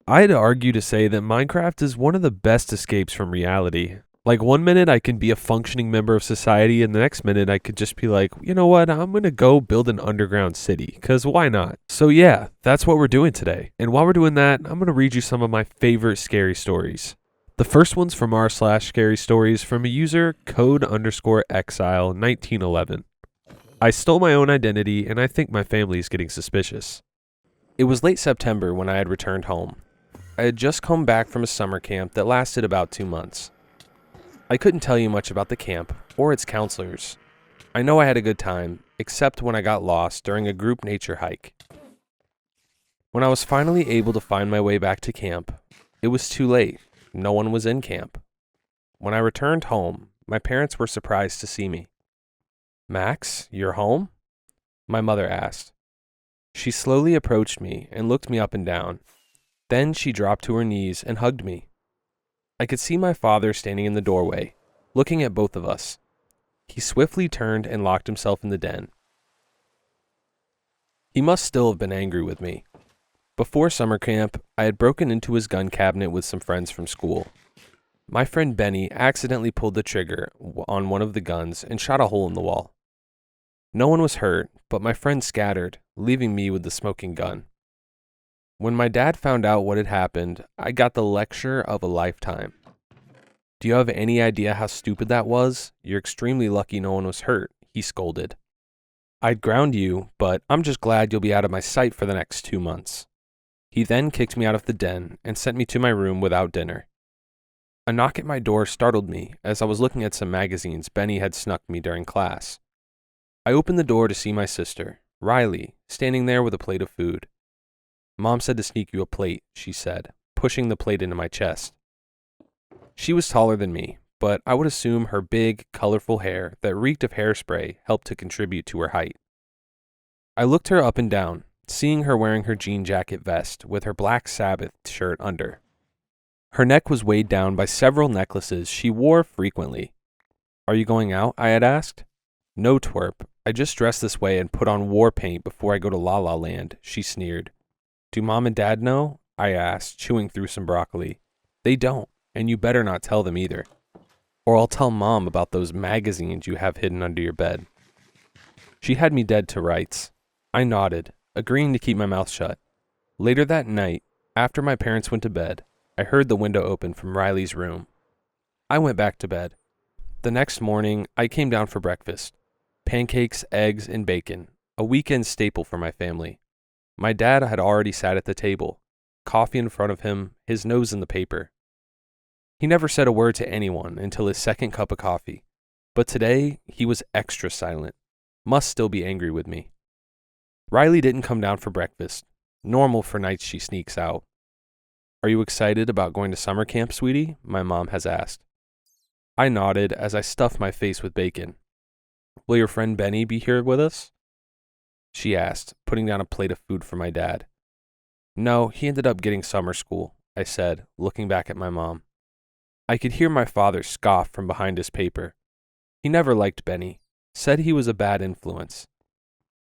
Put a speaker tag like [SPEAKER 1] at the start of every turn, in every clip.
[SPEAKER 1] I'd argue to say that Minecraft is one of the best escapes from reality. Like, one minute I can be a functioning member of society, and the next minute I could just be like, you know what, I'm gonna go build an underground city, because why not? So, yeah, that's what we're doing today. And while we're doing that, I'm gonna read you some of my favorite scary stories. The first one's from r/scary stories from a user code_exile1911. I stole my own identity, and I think my family is getting suspicious. It was late September when I had returned home. I had just come back from a summer camp that lasted about 2 months. I couldn't tell you much about the camp or its counselors. I know I had a good time, except when I got lost during a group nature hike. When I was finally able to find my way back to camp, it was too late. No one was in camp. When I returned home, my parents were surprised to see me. "Max, you're home?" my mother asked. She slowly approached me and looked me up and down. Then she dropped to her knees and hugged me. I could see my father standing in the doorway, looking at both of us. He swiftly turned and locked himself in the den. He must still have been angry with me. Before summer camp, I had broken into his gun cabinet with some friends from school. My friend Benny accidentally pulled the trigger on one of the guns and shot a hole in the wall. No one was hurt, but my friends scattered, leaving me with the smoking gun. When my dad found out what had happened, I got the lecture of a lifetime. "Do you have any idea how stupid that was? You're extremely lucky no one was hurt," he scolded. "I'd ground you, but I'm just glad you'll be out of my sight for the next 2 months." He then kicked me out of the den and sent me to my room without dinner. A knock at my door startled me as I was looking at some magazines Benny had snuck me during class. I opened the door to see my sister, Riley, standing there with a plate of food. "Mom said to sneak you a plate," she said, pushing the plate into my chest. She was taller than me, but I would assume her big, colorful hair that reeked of hairspray helped to contribute to her height. I looked her up and down, seeing her wearing her jean jacket vest with her black Sabbath shirt under. Her neck was weighed down by several necklaces she wore frequently. "Are you going out?" I had asked. "No, twerp. I just dressed this way and put on war paint before I go to La La Land," she sneered. "Do Mom and Dad know?" I asked, chewing through some broccoli. "They don't, and you better not tell them either. Or I'll tell Mom about those magazines you have hidden under your bed." She had me dead to rights. I nodded, agreeing to keep my mouth shut. Later that night, after my parents went to bed, I heard the window open from Riley's room. I went back to bed. The next morning, I came down for breakfast. Pancakes, eggs, and bacon, a weekend staple for my family. My dad had already sat at the table, coffee in front of him, his nose in the paper. He never said a word to anyone until his second cup of coffee, but today he was extra silent, must still be angry with me. Riley didn't come down for breakfast, normal for nights she sneaks out. "Are you excited about going to summer camp, sweetie?" my mom has asked. I nodded as I stuffed my face with bacon. "Will your friend Benny be here with us?" she asked, putting down a plate of food for my dad. "No, he ended up getting summer school," I said, looking back at my mom. I could hear my father scoff from behind his paper. He never liked Benny, said he was a bad influence.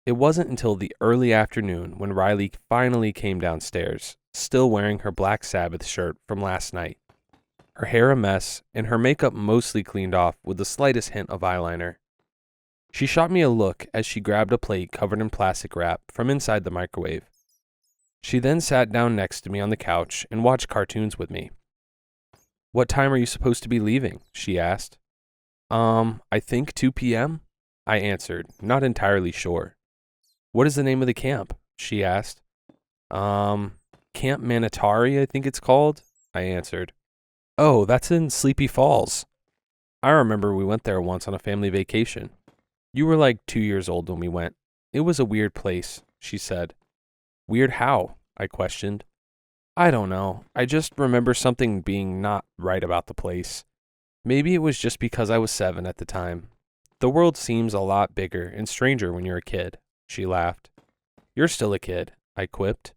[SPEAKER 1] It wasn't until the early afternoon when Riley finally came downstairs, still wearing her black Sabbath shirt from last night, her hair a mess and her makeup mostly cleaned off with the slightest hint of eyeliner. She shot me a look as she grabbed a plate covered in plastic wrap from inside the microwave. She then sat down next to me on the couch and watched cartoons with me. "What time are you supposed to be leaving?" she asked. I think 2 p.m., I answered, not entirely sure. "What is the name of the camp?" she asked. Camp Manatari, I think it's called," I answered. "Oh, that's in Sleepy Falls. I remember we went there once on a family vacation. You were like 2 years old when we went. It was a weird place," she said. "Weird how?" I questioned. "I don't know. I just remember something being not right about the place. Maybe it was just because I was 7 at the time. The world seems a lot bigger and stranger when you're a kid," she laughed. "You're still a kid," I quipped.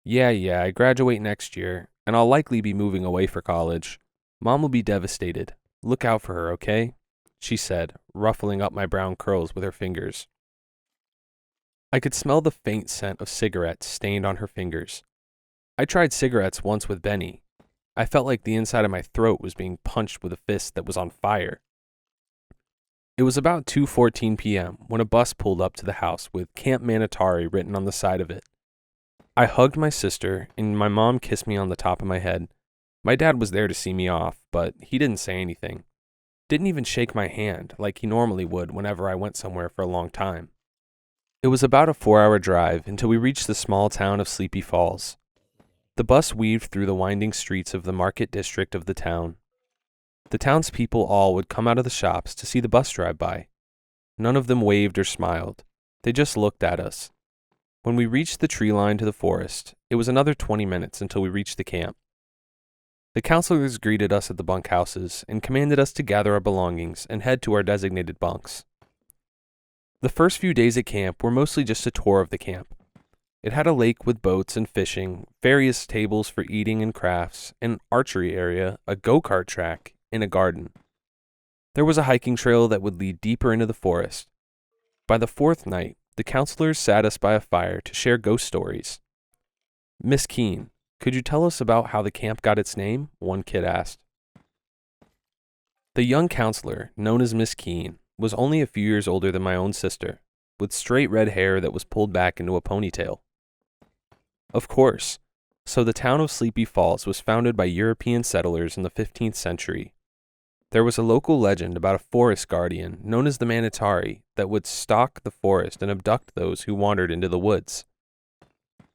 [SPEAKER 1] Yeah, I graduate next year, and I'll likely be moving away for college. Mom will be devastated. Look out for her, okay?" she said, ruffling up my brown curls with her fingers. I could smell the faint scent of cigarettes stained on her fingers. I tried cigarettes once with Benny. I felt like the inside of my throat was being punched with a fist that was on fire. It was about 2:14 p.m. when a bus pulled up to the house with Camp Mandatory written on the side of it. I hugged my sister, and my mom kissed me on the top of my head. My dad was there to see me off, but he didn't say anything. Didn't even shake my hand like he normally would whenever I went somewhere for a long time. It was about a 4-hour drive until we reached the small town of Sleepy Falls. The bus weaved through the winding streets of the market district of the town. The townspeople all would come out of the shops to see the bus drive by. None of them waved or smiled. They just looked at us. When we reached the tree line to the forest, it was another 20 minutes until we reached the camp. The counselors greeted us at the bunkhouses and commanded us to gather our belongings and head to our designated bunks. The first few days at camp were mostly just a tour of the camp. It had a lake with boats and fishing, various tables for eating and crafts, an archery area, a go-kart track, and a garden. There was a hiking trail that would lead deeper into the forest. By the fourth night, the counselors sat us by a fire to share ghost stories. "Miss Keene, could you tell us about how the camp got its name?" one kid asked. The young counselor, known as Miss Keene, was only a few years older than my own sister, with straight red hair that was pulled back into a ponytail. Of course, so the town of Sleepy Falls was founded by European settlers in the 15th century. There was a local legend about a forest guardian known as the Manatari that would stalk the forest and abduct those who wandered into the woods.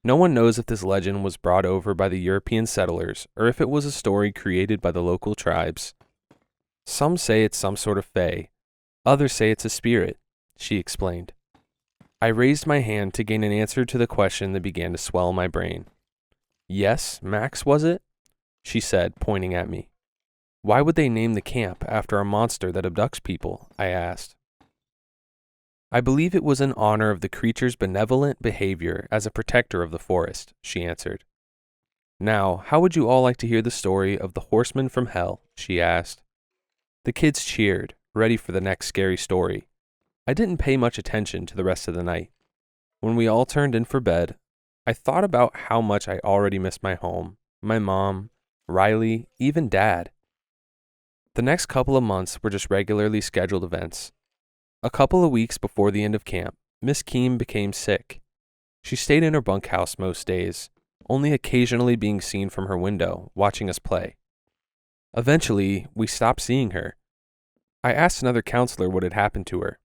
[SPEAKER 1] No one knows if this legend was brought over by the European settlers or if it was a story created by the local tribes. Some say it's some sort of fae. Others say it's a spirit, she explained. I raised my hand to gain an answer to the question that began to swell my brain. "Yes, Max, was it?" she said, pointing at me. "Why would they name the camp after a monster that abducts people?" I asked. "I believe it was in honor of the creature's benevolent behavior as a protector of the forest," she answered. "Now, how would you all like to hear the story of the horseman from hell?" she asked. The kids cheered, ready for the next scary story. I didn't pay much attention to the rest of the night. When we all turned in for bed, I thought about how much I already missed my home, my mom, Riley, even Dad. The next couple of months were just regularly scheduled events. A couple of weeks before the end of camp, Miss Keene became sick. She stayed in her bunkhouse most days, only occasionally being seen from her window, watching us play. Eventually, we stopped seeing her. I asked another counselor what had happened to her.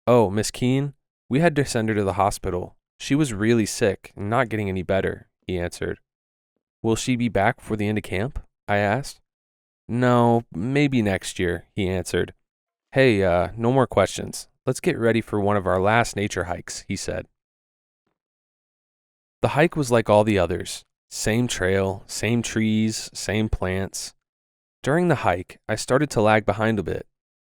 [SPEAKER 1] "Oh, Miss Keene, we had to send her to the hospital. She was really sick and not getting any better," he answered. "Will she be back for the end of camp?" I asked. "No, maybe next year," he answered. "Hey, no more questions. Let's get ready for one of our last nature hikes," he said. The hike was like all the others. Same trail, same trees, same plants. During the hike, I started to lag behind a bit,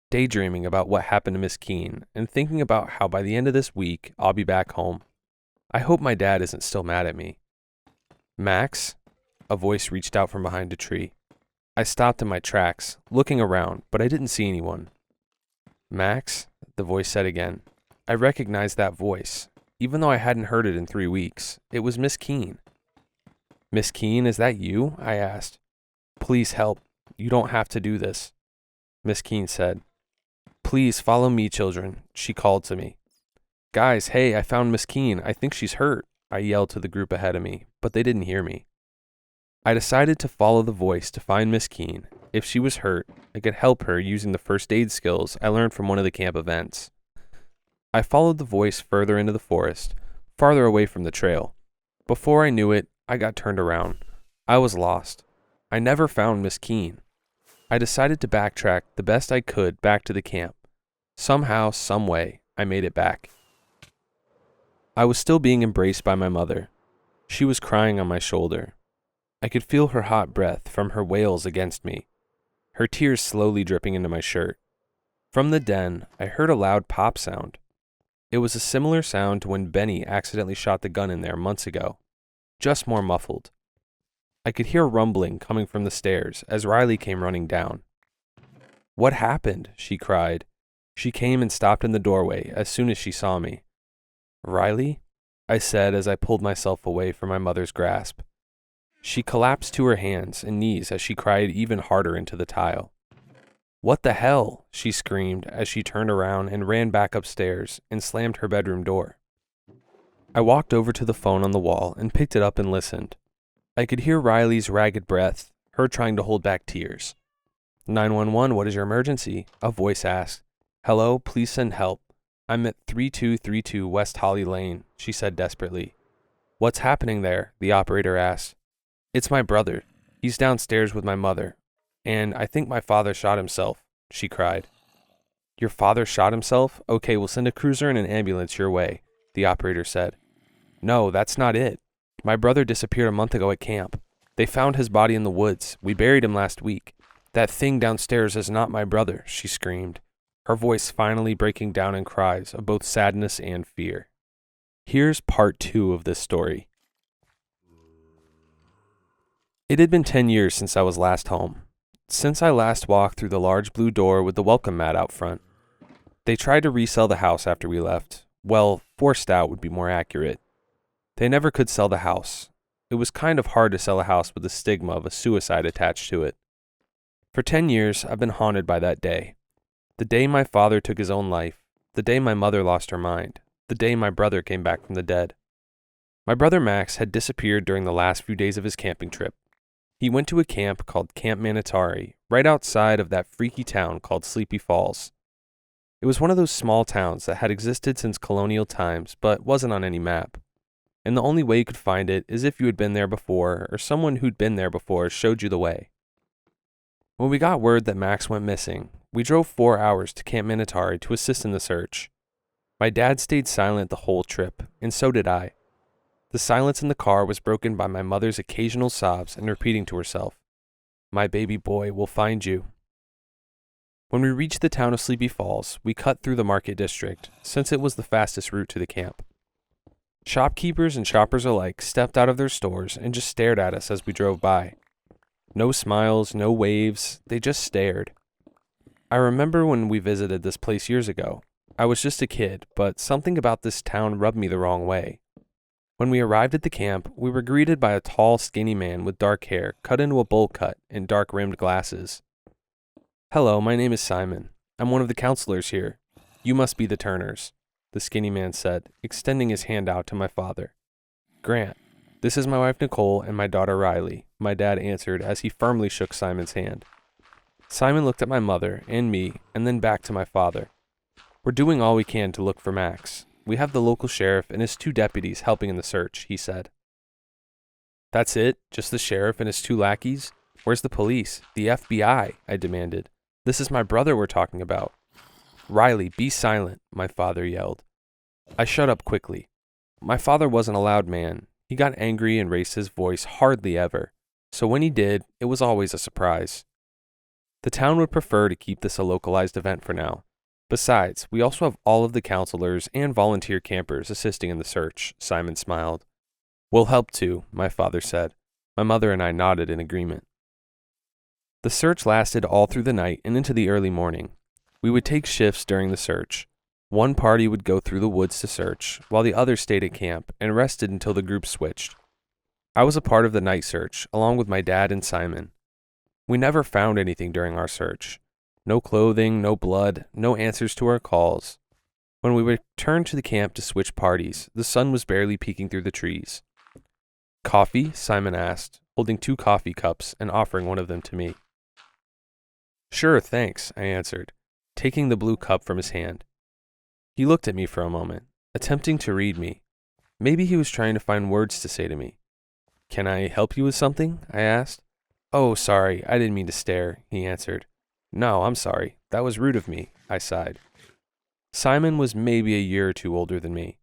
[SPEAKER 1] daydreaming about what happened to Miss Keene and thinking about how by the end of this week, I'll be back home. I hope my dad isn't still mad at me. "Max?" A voice reached out from behind a tree. I stopped in my tracks, looking around, but I didn't see anyone. "Max?" the voice said again. I recognized that voice, even though I hadn't heard it in 3 weeks. It was Miss Keene. "Miss Keene, is that you?" I asked. "Please help. You don't have to do this," Miss Keene said. "Please follow me, children," she called to me. "Guys, hey, I found Miss Keene. I think she's hurt," I yelled to the group ahead of me, but they didn't hear me. I decided to follow the voice to find Miss Keene. If she was hurt, I could help her using the first aid skills I learned from one of the camp events. I followed the voice further into the forest, farther away from the trail. Before I knew it, I got turned around. I was lost. I never found Miss Keene. I decided to backtrack the best I could back to the camp. Somehow, some way, I made it back. I was still being embraced by my mother. She was crying on my shoulder. I could feel her hot breath from her wails against me, her tears slowly dripping into my shirt. From the den, I heard a loud pop sound. It was a similar sound to when Benny accidentally shot the gun in there months ago, just more muffled. I could hear rumbling coming from the stairs as Riley came running down. "What happened?" she cried. She came and stopped in the doorway as soon as she saw me. "Riley?" I said as I pulled myself away from my mother's grasp. She collapsed to her hands and knees as she cried even harder into the tile. "What the hell?" she screamed as she turned around and ran back upstairs and slammed her bedroom door. I walked over to the phone on the wall and picked it up and listened. I could hear Riley's ragged breath, her trying to hold back tears. 911, what is your emergency? A voice asked. Hello, please send help. I'm at 3232 West Holly Lane, she said desperately. What's happening there? The operator asked. It's my brother. He's downstairs with my mother. And I think my father shot himself, she cried. Your father shot himself? Okay, we'll send a cruiser and an ambulance your way, the operator said. No, that's not it. My brother disappeared a month ago at camp. They found his body in the woods. We buried him last week. That thing downstairs is not my brother, she screamed, her voice finally breaking down in cries of both sadness and fear. Here's part 2 of this story. It had been 10 years since I was last home. Since I last walked through the large blue door with the welcome mat out front. They tried to resell the house after we left. Well, forced out would be more accurate. They never could sell the house. It was kind of hard to sell a house with the stigma of a suicide attached to it. For 10 years, I've been haunted by that day. The day my father took his own life. The day my mother lost her mind. The day my brother came back from the dead. My brother Max had disappeared during the last few days of his camping trip. He went to a camp called Camp Manatari, right outside of that freaky town called Sleepy Falls. It was one of those small towns that had existed since colonial times, but wasn't on any map. And the only way you could find it is if you had been there before, or someone who'd been there before showed you the way. When we got word that Max went missing, we drove 4 hours to Camp Manatari to assist in the search. My dad stayed silent the whole trip, and so did I. The silence in the car was broken by my mother's occasional sobs and repeating to herself, My baby boy will find you. When we reached the town of Sleepy Falls, we cut through the market district, since it was the fastest route to the camp. Shopkeepers and shoppers alike stepped out of their stores and just stared at us as we drove by. No smiles, no waves, they just stared. I remember when we visited this place years ago. I was just a kid, but something about this town rubbed me the wrong way. When we arrived at the camp, we were greeted by a tall, skinny man with dark hair cut into a bowl cut and dark-rimmed glasses. Hello, my name is Simon. I'm one of the counselors here. You must be the Turners, the skinny man said, extending his hand out to my father. Grant, this is my wife Nicole and my daughter Riley, my dad answered as he firmly shook Simon's hand. Simon looked at my mother and me and then back to my father. We're doing all we can to look for Max. We have the local sheriff and his 2 deputies helping in the search, he said. That's it? Just the sheriff and his 2 lackeys? Where's the police? The FBI? I demanded. This is my brother we're talking about. Riley, be silent, my father yelled. I shut up quickly. My father wasn't a loud man. He got angry and raised his voice hardly ever, so when he did, it was always a surprise. The town would prefer to keep this a localized event for now. Besides, we also have all of the counselors and volunteer campers assisting in the search, Simon smiled. We'll help too, my father said. My mother and I nodded in agreement. The search lasted all through the night and into the early morning. We would take shifts during the search. One party would go through the woods to search, while the other stayed at camp and rested until the group switched. I was a part of the night search, along with my dad and Simon. We never found anything during our search. No clothing, no blood, no answers to our calls. When we returned to the camp to switch parties, the sun was barely peeking through the trees. Coffee? Simon asked, holding 2 coffee cups and offering one of them to me. Sure, thanks, I answered, taking the blue cup from his hand. He looked at me for a moment, attempting to read me. Maybe he was trying to find words to say to me. Can I help you with something? I asked. Oh, sorry, I didn't mean to stare, he answered. No, I'm sorry. That was rude of me, I sighed. Simon was maybe a year or 2 older than me.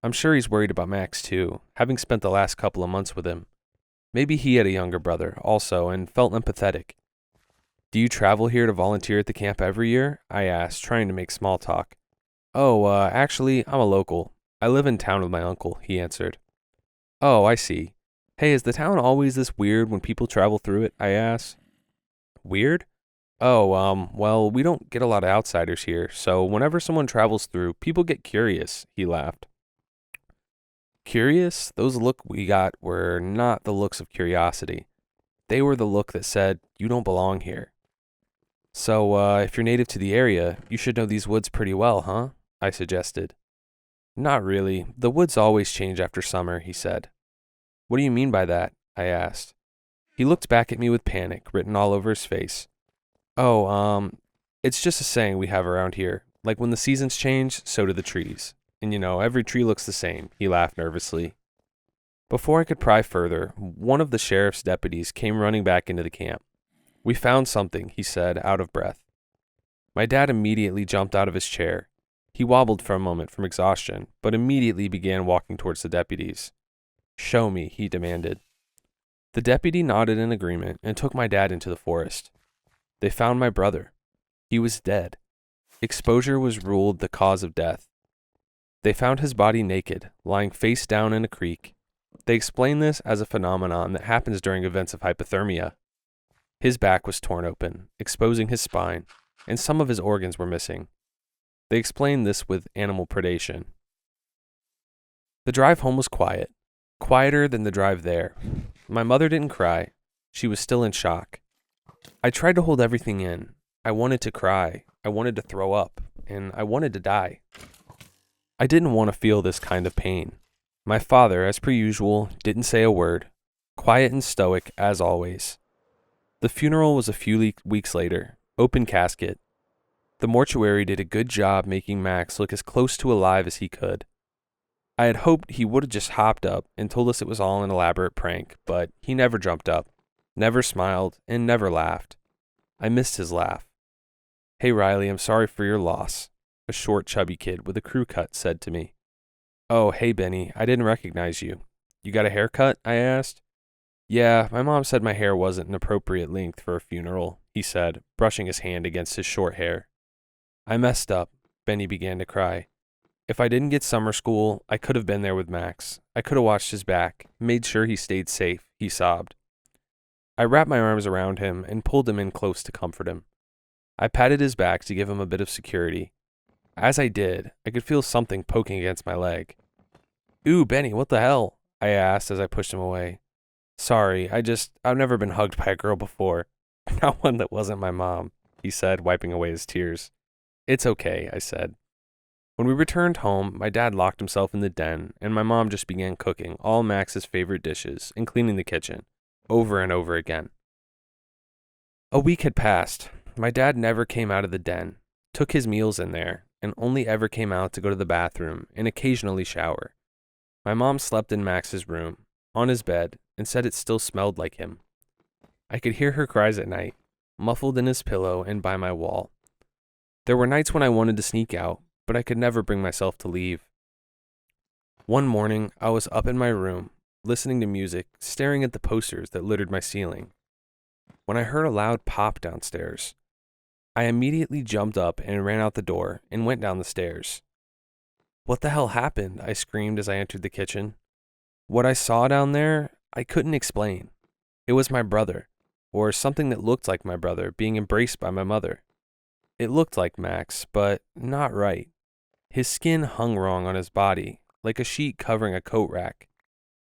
[SPEAKER 1] I'm sure he's worried about Max too, having spent the last couple of months with him. Maybe he had a younger brother also and felt empathetic. Do you travel here to volunteer at the camp every year? I asked, trying to make small talk. Oh, actually, I'm a local. I live in town with my uncle, he answered. Oh, I see. Hey, is the town always this weird when people travel through it? I asked. Weird? Oh, well, we don't get a lot of outsiders here, so whenever someone travels through, people get curious, he laughed. Curious? Those look we got were not the looks of curiosity. They were the look that said, you don't belong here. So, if you're native to the area, you should know these woods pretty well, huh? I suggested. Not really. The woods always change after summer, he said. What do you mean by that? I asked. He looked back at me with panic written all over his face. Oh, it's just a saying we have around here. Like when the seasons change, so do the trees. And every tree looks the same, he laughed nervously. Before I could pry further, one of the sheriff's deputies came running back into the camp. We found something, he said, out of breath. My dad immediately jumped out of his chair. He wobbled for a moment from exhaustion, but immediately began walking towards the deputies. Show me, he demanded. The deputy nodded in agreement and took my dad into the forest. They found my brother. He was dead. Exposure was ruled the cause of death. They found his body naked, lying face down in a creek. They explained this as a phenomenon that happens during events of hypothermia. His back was torn open, exposing his spine, and some of his organs were missing. They explained this with animal predation. The drive home was quiet, quieter than the drive there. My mother didn't cry. She was still in shock. I tried to hold everything in. I wanted to cry. I wanted to throw up, and I wanted to die. I didn't want to feel this kind of pain. My father, as per usual, didn't say a word, quiet and stoic as always. The funeral was a few weeks later, open casket. The mortuary did a good job making Max look as close to alive as he could. I had hoped he would have just hopped up and told us it was all an elaborate prank, but he never jumped up, never smiled, and never laughed. I missed his laugh. Hey Riley, I'm sorry for your loss, a short, chubby kid with a crew cut said to me. Oh, hey Benny, I didn't recognize you. You got a haircut? I asked. Yeah, my mom said my hair wasn't an appropriate length for a funeral, he said, brushing his hand against his short hair. I messed up. Benny began to cry. If I didn't get summer school, I could have been there with Max. I could have watched his back, made sure he stayed safe, he sobbed. I wrapped my arms around him and pulled him in close to comfort him. I patted his back to give him a bit of security. As I did, I could feel something poking against my leg. Ooh, Benny, what the hell? I asked as I pushed him away. Sorry, I've never been hugged by a girl before. Not one that wasn't my mom, he said, wiping away his tears. It's okay, I said. When we returned home, my dad locked himself in the den, and my mom just began cooking all Max's favorite dishes and cleaning the kitchen, over and over again. A week had passed. My dad never came out of the den, took his meals in there, and only ever came out to go to the bathroom and occasionally shower. My mom slept in Max's room, on his bed, and said it still smelled like him. I could hear her cries at night, muffled in his pillow and by my wall. There were nights when I wanted to sneak out, but I could never bring myself to leave. One morning, I was up in my room, listening to music, staring at the posters that littered my ceiling, when I heard a loud pop downstairs. I immediately jumped up and ran out the door and went down the stairs. What the hell happened? I screamed as I entered the kitchen. What I saw down there, I couldn't explain. It was my brother, or something that looked like my brother, being embraced by my mother. It looked like Max, but not right. His skin hung wrong on his body, like a sheet covering a coat rack.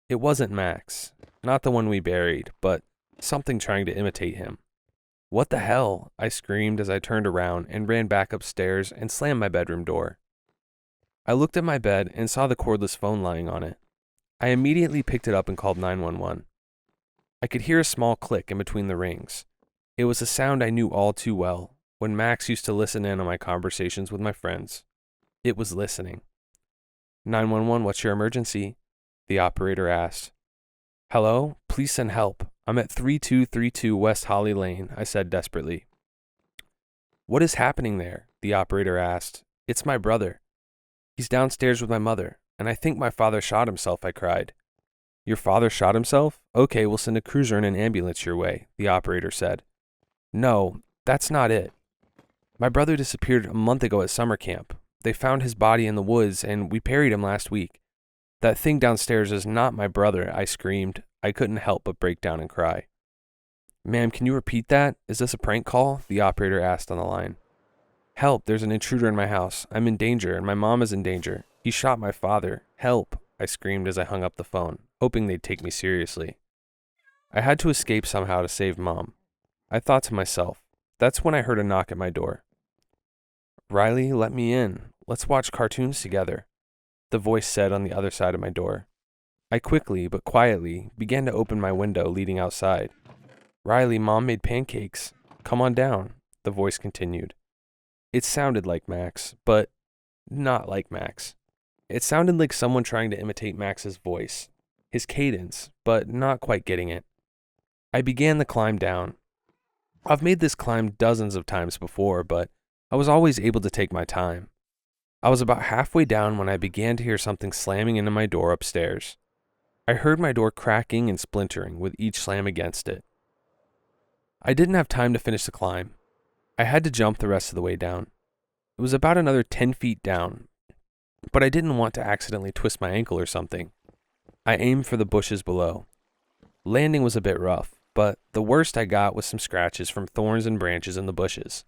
[SPEAKER 1] It wasn't Max, not the one we buried, but something trying to imitate him. What the hell? I screamed as I turned around and ran back upstairs and slammed my bedroom door. I looked at my bed and saw the cordless phone lying on it. I immediately picked it up and called 911. I could hear a small click in between the rings. It was a sound I knew all too well when Max used to listen in on my conversations with my friends. It was listening. 911, what's your emergency? The operator asked. Hello? Please send help. I'm at 3232 West Holly Lane, I said desperately. What is happening there? The operator asked. It's my brother. He's downstairs with my mother, and I think my father shot himself, I cried. Your father shot himself? Okay, we'll send a cruiser and an ambulance your way, the operator said. No, that's not it. My brother disappeared a month ago at summer camp. They found his body in the woods, and we buried him last week. That thing downstairs is not my brother, I screamed. I couldn't help but break down and cry. Ma'am, can you repeat that? Is this a prank call? The operator asked on the line. Help, there's an intruder in my house. I'm in danger, and my mom is in danger. He shot my father. Help. I screamed as I hung up the phone, hoping they'd take me seriously. I had to escape somehow to save Mom. I thought to myself. That's when I heard a knock at my door. "Riley, let me in. Let's watch cartoons together," the voice said on the other side of my door. I quickly, but quietly, began to open my window leading outside. "Riley, Mom made pancakes. Come on down," the voice continued. It sounded like Max, but not like Max. It sounded like someone trying to imitate Max's voice, his cadence, but not quite getting it. I began the climb down. I've made this climb dozens of times before, but I was always able to take my time. I was about halfway down when I began to hear something slamming into my door upstairs. I heard my door cracking and splintering with each slam against it. I didn't have time to finish the climb. I had to jump the rest of the way down. It was about another 10 feet down, but I didn't want to accidentally twist my ankle or something. I aimed for the bushes below. Landing was a bit rough, but the worst I got was some scratches from thorns and branches in the bushes.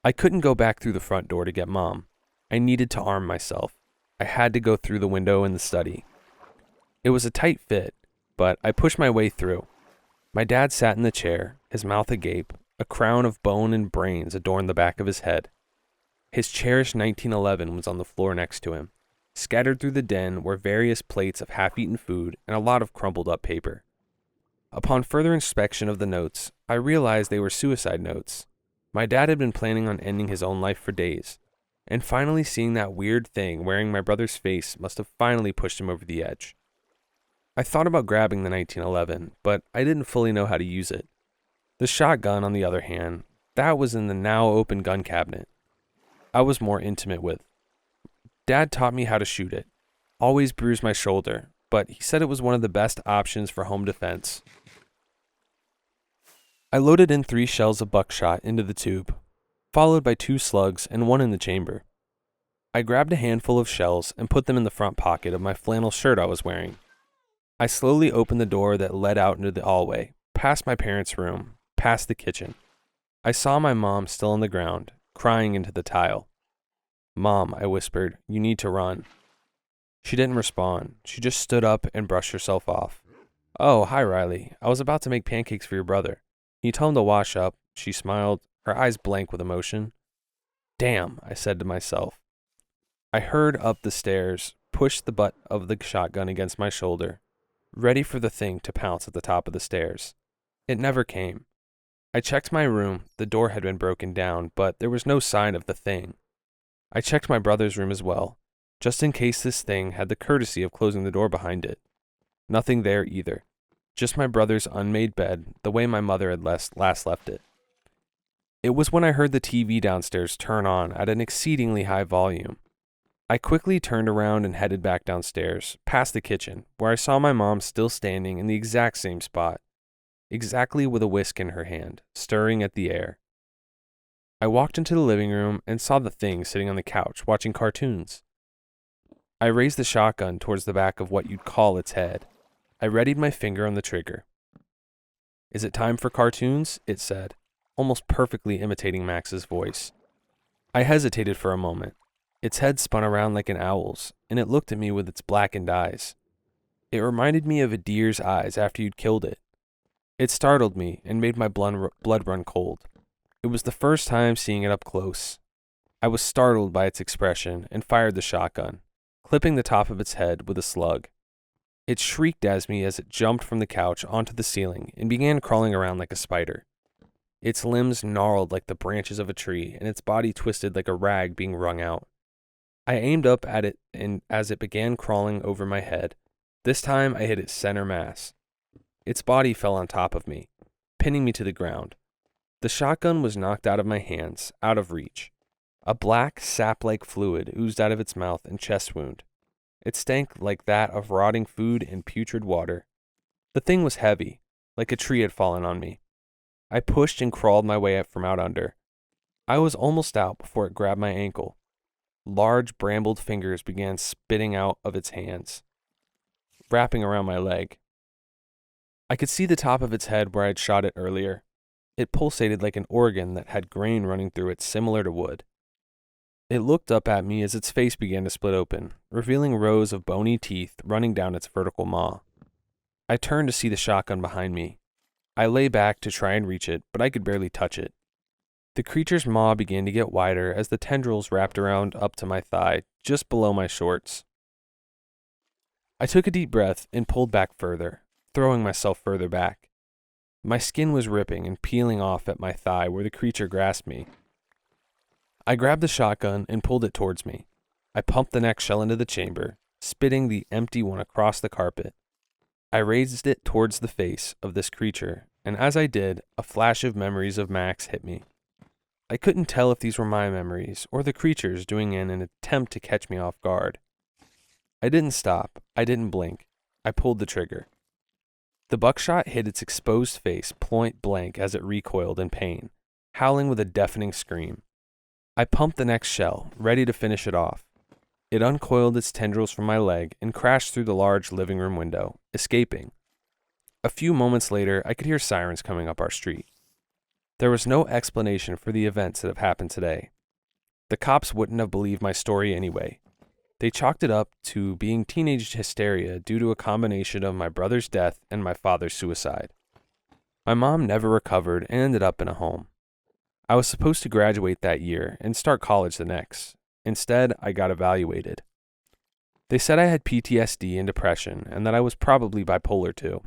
[SPEAKER 1] I couldn't go back through the front door to get Mom. I needed to arm myself. I had to go through the window in the study. It was a tight fit, but I pushed my way through. My dad sat in the chair, his mouth agape. A crown of bone and brains adorned the back of his head. His cherished 1911 was on the floor next to him. Scattered through the den were various plates of half-eaten food and a lot of crumpled up paper. Upon further inspection of the notes, I realized they were suicide notes. My dad had been planning on ending his own life for days, and finally seeing that weird thing wearing my brother's face must have finally pushed him over the edge. I thought about grabbing the 1911, but I didn't fully know how to use it. The shotgun, on the other hand, that was in the now open gun cabinet. I was more intimate with. Dad taught me how to shoot it. Always bruised my shoulder, but he said it was one of the best options for home defense. I loaded in 3 shells of buckshot into the tube, followed by 2 slugs and 1 in the chamber. I grabbed a handful of shells and put them in the front pocket of my flannel shirt I was wearing. I slowly opened the door that led out into the hallway, past my parents' room, past the kitchen. I saw my mom still on the ground, crying into the tile. "Mom," I whispered, "you need to run." She didn't respond. She just stood up and brushed herself off. "Oh, hi, Riley. I was about to make pancakes for your brother. Can you tell him to wash up?" She smiled, her eyes blank with emotion. "Damn," I said to myself. I hurried up the stairs, pushed the butt of the shotgun against my shoulder, ready for the thing to pounce at the top of the stairs. It never came. I checked my room. The door had been broken down, but there was no sign of the thing. I checked my brother's room as well, just in case this thing had the courtesy of closing the door behind it. Nothing there either. Just my brother's unmade bed, the way my mother had last left it. It was when I heard the TV downstairs turn on at an exceedingly high volume. I quickly turned around and headed back downstairs, past the kitchen, where I saw my mom still standing in the exact same spot, exactly with a whisk in her hand, stirring at the air. I walked into the living room and saw the thing sitting on the couch watching cartoons. I raised the shotgun towards the back of what you'd call its head. I readied my finger on the trigger. "Is it time for cartoons?" it said, almost perfectly imitating Max's voice. I hesitated for a moment. Its head spun around like an owl's, and it looked at me with its blackened eyes. It reminded me of a deer's eyes after you'd killed it. It startled me and made my blood run cold. It was the first time seeing it up close. I was startled by its expression and fired the shotgun, clipping the top of its head with a slug. It shrieked at me as it jumped from the couch onto the ceiling and began crawling around like a spider. Its limbs gnarled like the branches of a tree, and its body twisted like a rag being wrung out. I aimed up at it, and as it began crawling over my head, this time I hit its center mass. Its body fell on top of me, pinning me to the ground. The shotgun was knocked out of my hands, out of reach. A black, sap-like fluid oozed out of its mouth and chest wound. It stank like that of rotting food and putrid water. The thing was heavy, like a tree had fallen on me. I pushed and crawled my way up from out under. I was almost out before it grabbed my ankle. Large, brambled fingers began spitting out of its hands, wrapping around my leg. I could see the top of its head where I'd shot it earlier. It pulsated like an organ that had grain running through it similar to wood. It looked up at me as its face began to split open, revealing rows of bony teeth running down its vertical maw. I turned to see the shotgun behind me. I lay back to try and reach it, but I could barely touch it. The creature's maw began to get wider as the tendrils wrapped around up to my thigh, just below my shorts. I took a deep breath and pulled back further, throwing myself further back. My skin was ripping and peeling off at my thigh where the creature grasped me. I grabbed the shotgun and pulled it towards me. I pumped the next shell into the chamber, spitting the empty one across the carpet. I raised it towards the face of this creature, and as I did, a flash of memories of Max hit me. I couldn't tell if these were my memories or the creature's doing in an attempt to catch me off guard. I didn't stop. I didn't blink. I pulled the trigger. The buckshot hit its exposed face point blank as it recoiled in pain, howling with a deafening scream. I pumped the next shell, ready to finish it off. It uncoiled its tendrils from my leg and crashed through the large living room window, escaping. A few moments later, I could hear sirens coming up our street. There was no explanation for the events that have happened today. The cops wouldn't have believed my story anyway. They chalked it up to being teenage hysteria due to a combination of my brother's death and my father's suicide. My mom never recovered and ended up in a home. I was supposed to graduate that year and start college the next. Instead, I got evaluated. They said I had PTSD and depression and that I was probably bipolar too.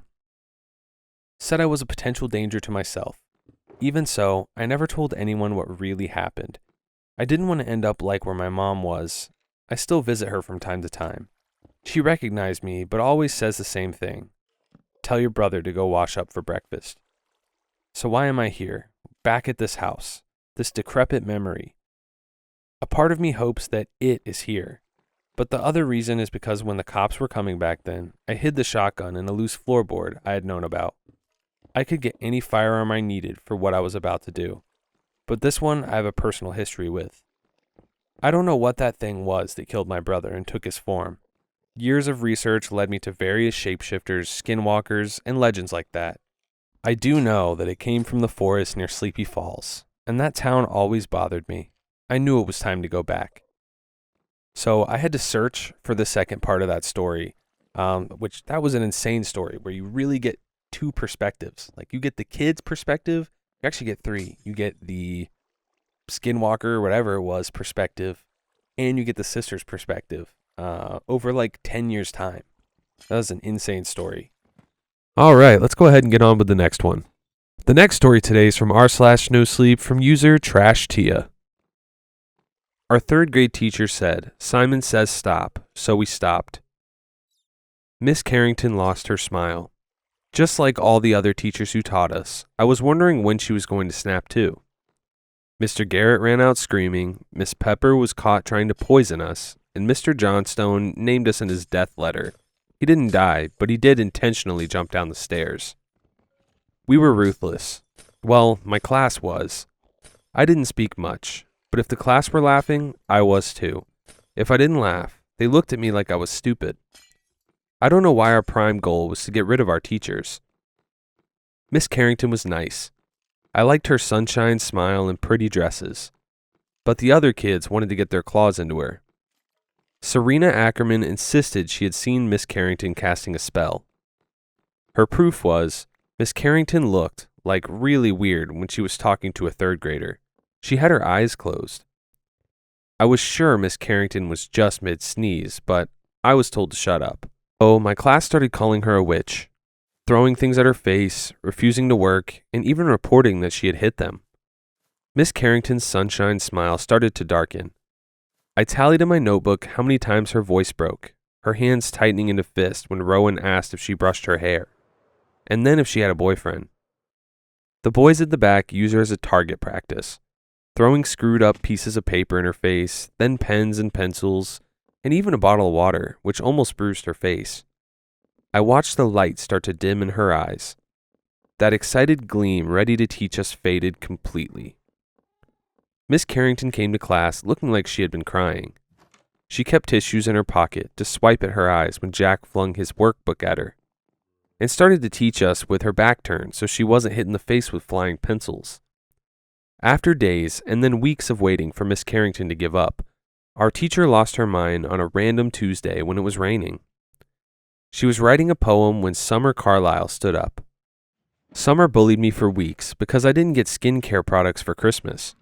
[SPEAKER 1] Said I was a potential danger to myself. Even so, I never told anyone what really happened. I didn't want to end up like where my mom was. I still visit her from time to time. She recognized me, but always says the same thing. Tell your brother to go wash up for breakfast. So why am I here, back at this house, this decrepit memory? A part of me hopes that it is here. But the other reason is because when the cops were coming back then, I hid the shotgun in a loose floorboard I had known about. I could get any firearm I needed for what I was about to do. But this one I have a personal history with. I don't know what that thing was that killed my brother and took his form. Years of research led me to various shapeshifters, skinwalkers, and legends like that. I do know that it came from the forest near Sleepy Falls, and that town always bothered me. I knew it was time to go back. So I had to search for the second part of that story, which that was an insane story where you really get two perspectives. Like you get the kid's perspective, you actually get three. You get the skinwalker or whatever it was perspective, and you get the sister's perspective over like 10 years time. That was an insane story. All right, let's go ahead and get on with the next one. The next story today is from r/NoSleep from user TrashTia. Our third grade teacher said, "Simon says stop," so we stopped. Miss Carrington lost her smile. Just like all the other teachers who taught us, I was wondering when she was going to snap too. Mr. Garrett ran out screaming, Miss Pepper was caught trying to poison us, and Mr. Johnstone named us in his death letter. He didn't die, but he did intentionally jump down the stairs. We were ruthless. Well, my class was. I didn't speak much, but if the class were laughing, I was too. If I didn't laugh, they looked at me like I was stupid. I don't know why our prime goal was to get rid of our teachers. Miss Carrington was nice. I liked her sunshine smile and pretty dresses. But the other kids wanted to get their claws into her. Serena Ackerman insisted she had seen Miss Carrington casting a spell. Her proof was, Miss Carrington looked like really weird when she was talking to a third grader. She had her eyes closed. I was sure Miss Carrington was just mid-sneeze, but I was told to shut up. Oh, my class started calling her a witch, throwing things at her face, refusing to work, and even reporting that she had hit them. Miss Carrington's sunshine smile started to darken. I tallied in my notebook how many times her voice broke, her hands tightening into fists when Rowan asked if she brushed her hair, and then if she had a boyfriend. The boys at the back use her as a target practice, throwing screwed up pieces of paper in her face, then pens and pencils, and even a bottle of water, which almost bruised her face. I watched the light start to dim in her eyes. That excited gleam ready to teach us faded completely. Miss Carrington came to class looking like she had been crying. She kept tissues in her pocket to swipe at her eyes when Jack flung his workbook at her, and started to teach us with her back turned so she wasn't hit in the face with flying pencils. After days and then weeks of waiting for Miss Carrington to give up, Our teacher lost her mind on a random Tuesday when it was raining. She was writing a poem when Summer Carlyle stood up. Summer bullied me for weeks because I didn't get skincare products for Christmas.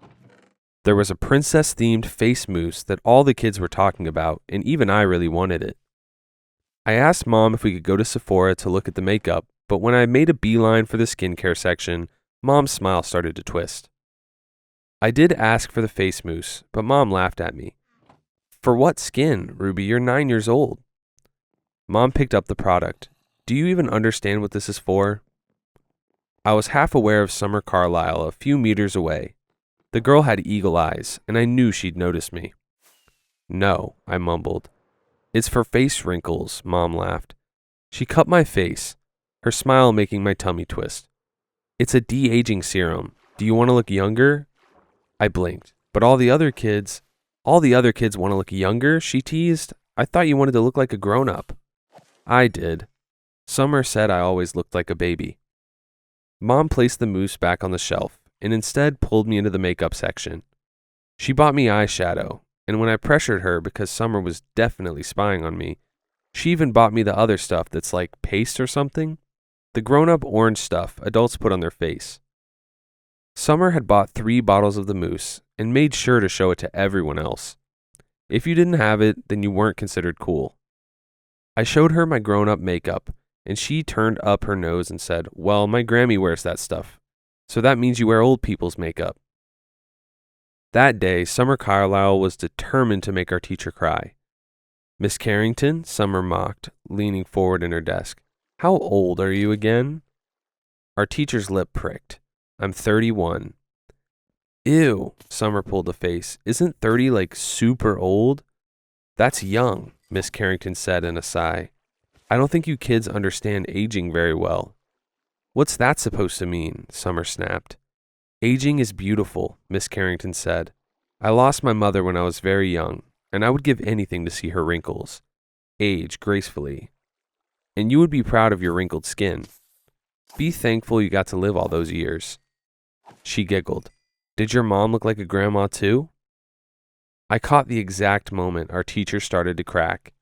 [SPEAKER 1] There was a princess-themed face mousse that all the kids were talking about, and even I really wanted it. I asked Mom if we could go to Sephora to look at the makeup, but when I made a beeline for the skincare section, Mom's smile started to twist. I did ask for the face mousse, but Mom laughed at me. For what skin, Ruby? You're 9 years old. Mom picked up the product. Do you even understand what this is for? I was half aware of Summer Carlyle a few meters away. The girl had eagle eyes, and I knew she'd notice me. No, I mumbled. It's for face wrinkles, Mom laughed. She cut my face, her smile making my tummy twist. It's a de-aging serum. Do you want to look younger? I blinked. But all the other kids want to look younger, she teased. I thought you wanted to look like a grown-up. I did. Summer said I always looked like a baby. Mom placed the mousse back on the shelf and instead pulled me into the makeup section. She bought me eyeshadow, and when I pressured her because Summer was definitely spying on me, she even bought me the other stuff that's like paste or something. The grown-up orange stuff adults put on their face. Summer had bought 3 bottles of the mousse and made sure to show it to everyone else. If you didn't have it, then you weren't considered cool. I showed her my grown-up makeup, and she turned up her nose and said, "Well, my Grammy wears that stuff, so that means you wear old people's makeup." That day, Summer Carlyle was determined to make our teacher cry. "Miss Carrington," Summer mocked, leaning forward in her desk. "How old are you again?" Our teacher's lip pricked. "I'm 31. Ew, Summer pulled a face. "Isn't 30 like super old?" "That's young," Miss Carrington said in a sigh. "I don't think you kids understand aging very well." "What's that supposed to mean?" Summer snapped. "Aging is beautiful," Miss Carrington said. "I lost my mother when I was very young, and I would give anything to see her wrinkles. Age gracefully. And you would be proud of your wrinkled skin. Be thankful you got to live all those years." She giggled. "Did your mom look like a grandma too?" I caught the exact moment our teacher started to crack.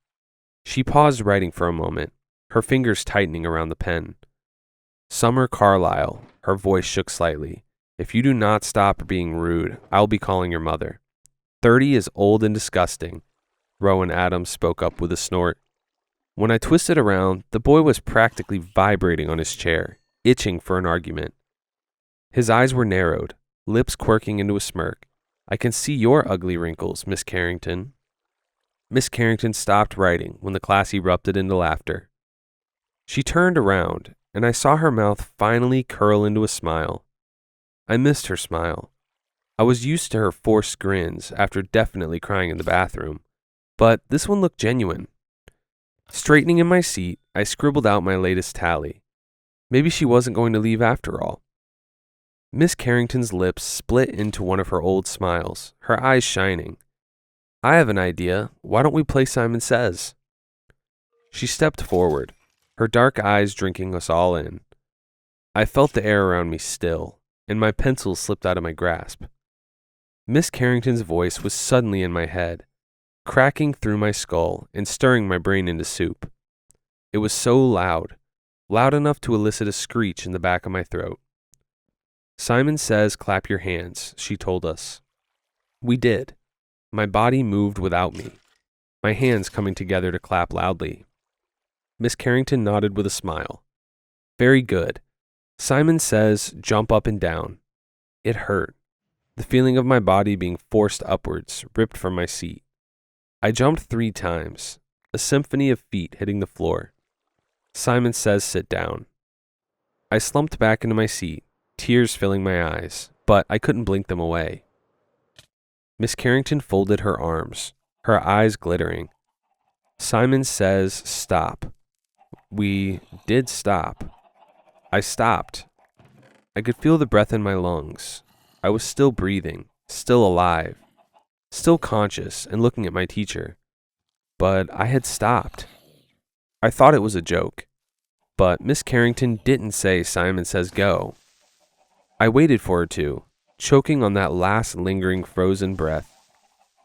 [SPEAKER 1] She paused writing for a moment, her fingers tightening around the pen. "Summer Carlyle," her voice shook slightly. "If you do not stop being rude, I'll be calling your mother." 30 is old and disgusting," Rowan Adams spoke up with a snort. When I twisted around, the boy was practically vibrating on his chair, itching for an argument. His eyes were narrowed, lips quirking into a smirk. "I can see your ugly wrinkles, Miss Carrington." Miss Carrington stopped writing when the class erupted into laughter. She turned around, and I saw her mouth finally curl into a smile. I missed her smile. I was used to her forced grins after definitely crying in the bathroom, but this one looked genuine. Straightening in my seat, I scribbled out my latest tally. Maybe she wasn't going to leave after all. Miss Carrington's lips split into one of her old smiles, her eyes shining. "I have an idea. Why don't we play Simon Says?" She stepped forward, her dark eyes drinking us all in. I felt the air around me still, and my pencil slipped out of my grasp. Miss Carrington's voice was suddenly in my head, cracking through my skull and stirring my brain into soup. It was so loud, loud enough to elicit a screech in the back of my throat. "Simon Says, clap your hands," she told us. We did. My body moved without me, my hands coming together to clap loudly. Miss Carrington nodded with a smile. "Very good. Simon Says, jump up and down." It hurt. The feeling of my body being forced upwards ripped from my seat. I jumped 3 times, a symphony of feet hitting the floor. Simon Says, sit down. I slumped back into my seat, tears filling my eyes, but I couldn't blink them away. Miss Carrington folded her arms, her eyes glittering. "Simon Says, stop." We did stop. I stopped. I could feel the breath in my lungs. I was still breathing, still alive, still conscious and looking at my teacher. But I had stopped. I thought it was a joke. But Miss Carrington didn't say Simon Says go. I waited for her to, choking on that last lingering frozen breath.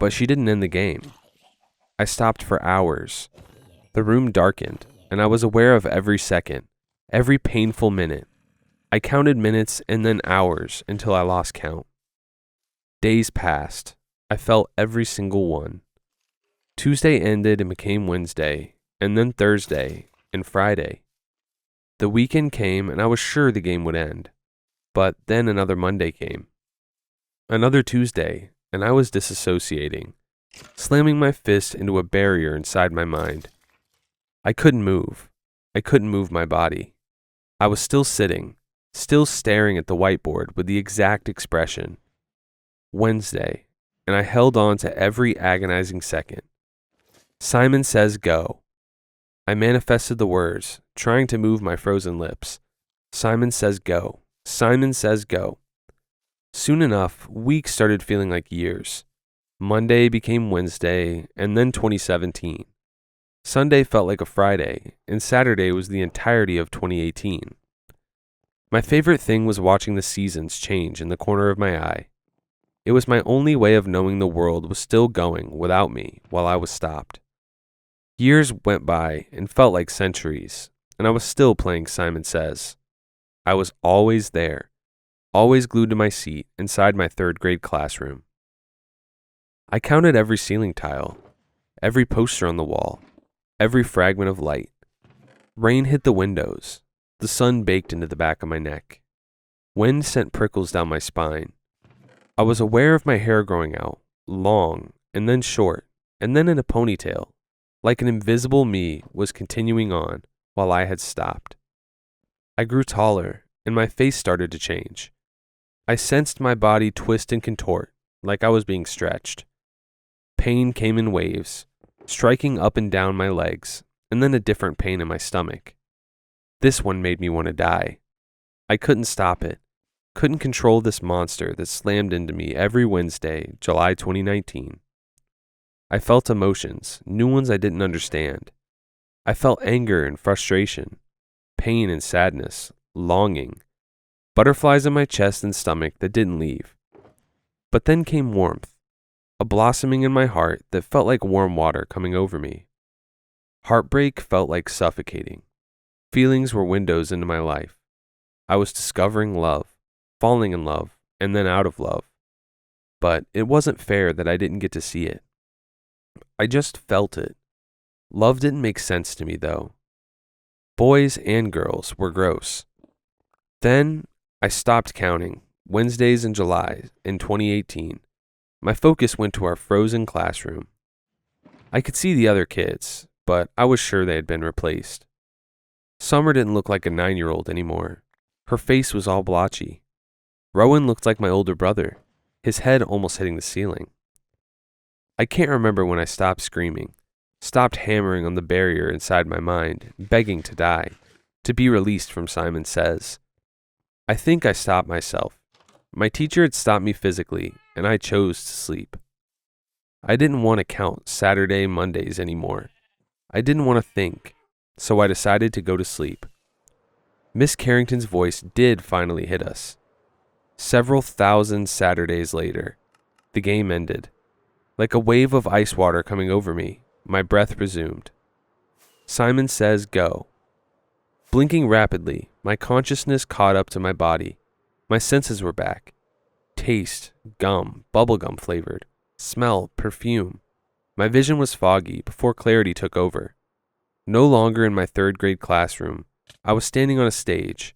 [SPEAKER 1] but she didn't end the game. I stopped for hours. The room darkened, and I was aware of every second, every painful minute. I counted minutes and then hours until I lost count. Days passed. I felt every single one. Tuesday ended and became Wednesday, and then Thursday, and Friday. The weekend came, and I was sure the game would end. But then another Monday came. Another Tuesday, and I was disassociating, slamming my fist into a barrier inside my mind. I couldn't move. I couldn't move my body. I was still sitting, still staring at the whiteboard with the exact expression. Wednesday, and I held on to every agonizing second. Simon says go. I manifested the words, trying to move my frozen lips. Simon says go. Simon says go. Soon enough, weeks started feeling like years. Monday became Wednesday, and then 2017. Sunday felt like a Friday, and Saturday was the entirety of 2018. My favorite thing was watching the seasons change in the corner of my eye. It was my only way of knowing the world was still going without me while I was stopped. Years went by and felt like centuries, and I was still playing Simon Says. I was always there, always glued to my seat inside my third grade classroom. I counted every ceiling tile, every poster on the wall, every fragment of light. Rain hit the windows. The sun baked into the back of my neck. Wind sent prickles down my spine. I was aware of my hair growing out, long, and then short, and then in a ponytail, like an invisible me was continuing on while I had stopped. I grew taller, and my face started to change. I sensed my body twist and contort, like I was being stretched. Pain came in waves, striking up and down my legs, and then a different pain in my stomach. This one made me want to die. I couldn't stop it, couldn't control this monster that slammed into me every Wednesday, July 2019. I felt emotions, new ones I didn't understand. I felt anger and frustration, pain and sadness, longing, butterflies in my chest and stomach that didn't leave. But then came warmth, a blossoming in my heart that felt like warm water coming over me. Heartbreak felt like suffocating. Feelings were windows into my life. I was discovering love, falling in love, and then out of love. But it wasn't fair that I didn't get to see it. I just felt it. Love didn't make sense to me, though. Boys and girls were gross. Then I stopped counting Wednesdays in July in 2018. My focus went to our frozen classroom. I could see the other kids, but I was sure they had been replaced. Summer didn't look like a 9-year-old anymore. Her face was all blotchy. Rowan looked like my older brother, his head almost hitting the ceiling. I can't remember when I stopped screaming, stopped hammering on the barrier inside my mind, begging to die, to be released from Simon Says. I think I stopped myself. My teacher had stopped me physically, and I chose to sleep. I didn't want to count Saturday, Mondays anymore. I didn't want to think, so I decided to go to sleep. Miss Carrington's voice did finally hit us. Several thousand Saturdays later, the game ended. Like a wave of ice water coming over me, my breath resumed. Simon Says go. Blinking rapidly, my consciousness caught up to my body. My senses were back. Taste, gum, bubblegum flavored. Smell, perfume. My vision was foggy before clarity took over. No longer in my third grade classroom, I was standing on a stage,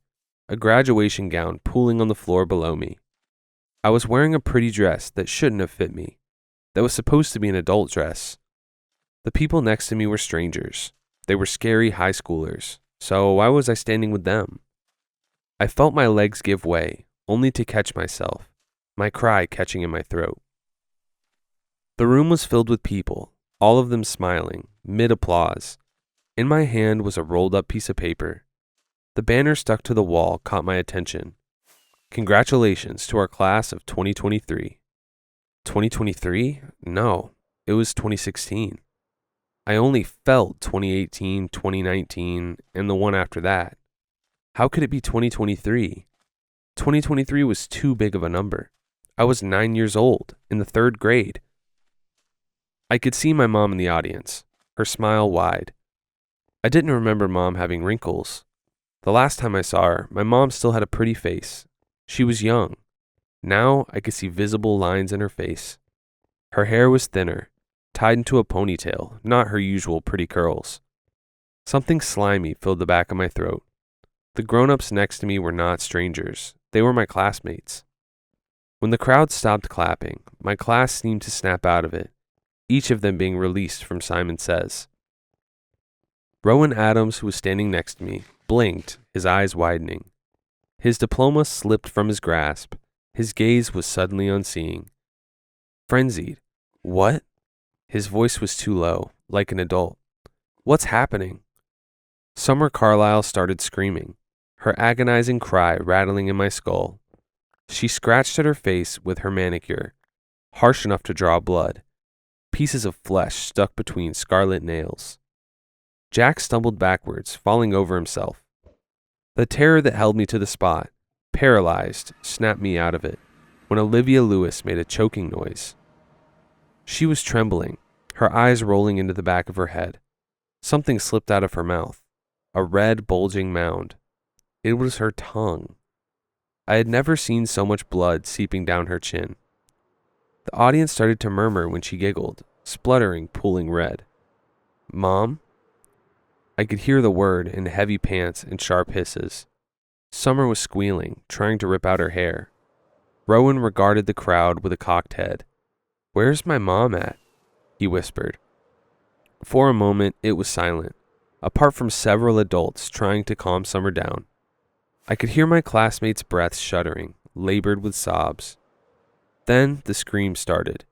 [SPEAKER 1] a graduation gown pooling on the floor below me. I was wearing a pretty dress that shouldn't have fit me, that was supposed to be an adult dress. The people next to me were strangers. They were scary high schoolers, so why was I standing with them? I felt my legs give way, only to catch myself, my cry catching in my throat. The room was filled with people, all of them smiling, mid-applause. In my hand was a rolled-up piece of paper. The banner stuck to the wall caught my attention. Congratulations to our class of 2023. 2023? No, it was 2016. I only felt 2018, 2019, and the one after that. How could it be 2023? 2023 was too big of a number. I was 9 years old, in the third grade. I could see my mom in the audience, her smile wide. I didn't remember Mom having wrinkles. The last time I saw her, my mom still had a pretty face. She was young. Now I could see visible lines in her face. Her hair was thinner, tied into a ponytail, not her usual pretty curls. Something slimy filled the back of my throat. The grown-ups next to me were not strangers. They were my classmates. When the crowd stopped clapping, my class seemed to snap out of it, each of them being released from Simon Says. Rowan Adams, who was standing next to me, blinked, his eyes widening. His diploma slipped from his grasp. His gaze was suddenly unseeing. Frenzied. What? His voice was too low, like an adult. What's happening? Summer Carlyle started screaming, her agonizing cry rattling in my skull. She scratched at her face with her manicure, harsh enough to draw blood. Pieces of flesh stuck between scarlet nails. Jack stumbled backwards, falling over himself. The terror that held me to the spot, paralyzed, snapped me out of it, when Olivia Lewis made a choking noise. She was trembling, her eyes rolling into the back of her head. Something slipped out of her mouth, a red, bulging mound. It was her tongue. I had never seen so much blood seeping down her chin. The audience started to murmur when she giggled, spluttering, pooling red. Mom? I could hear the word in heavy pants and sharp hisses. Summer was squealing, trying to rip out her hair. Rowan regarded the crowd with a cocked head. Where's my mom at? He whispered. For a moment, it was silent, apart from several adults trying to calm Summer down. I could hear my classmates' breaths shuddering, labored with sobs. Then the screams started.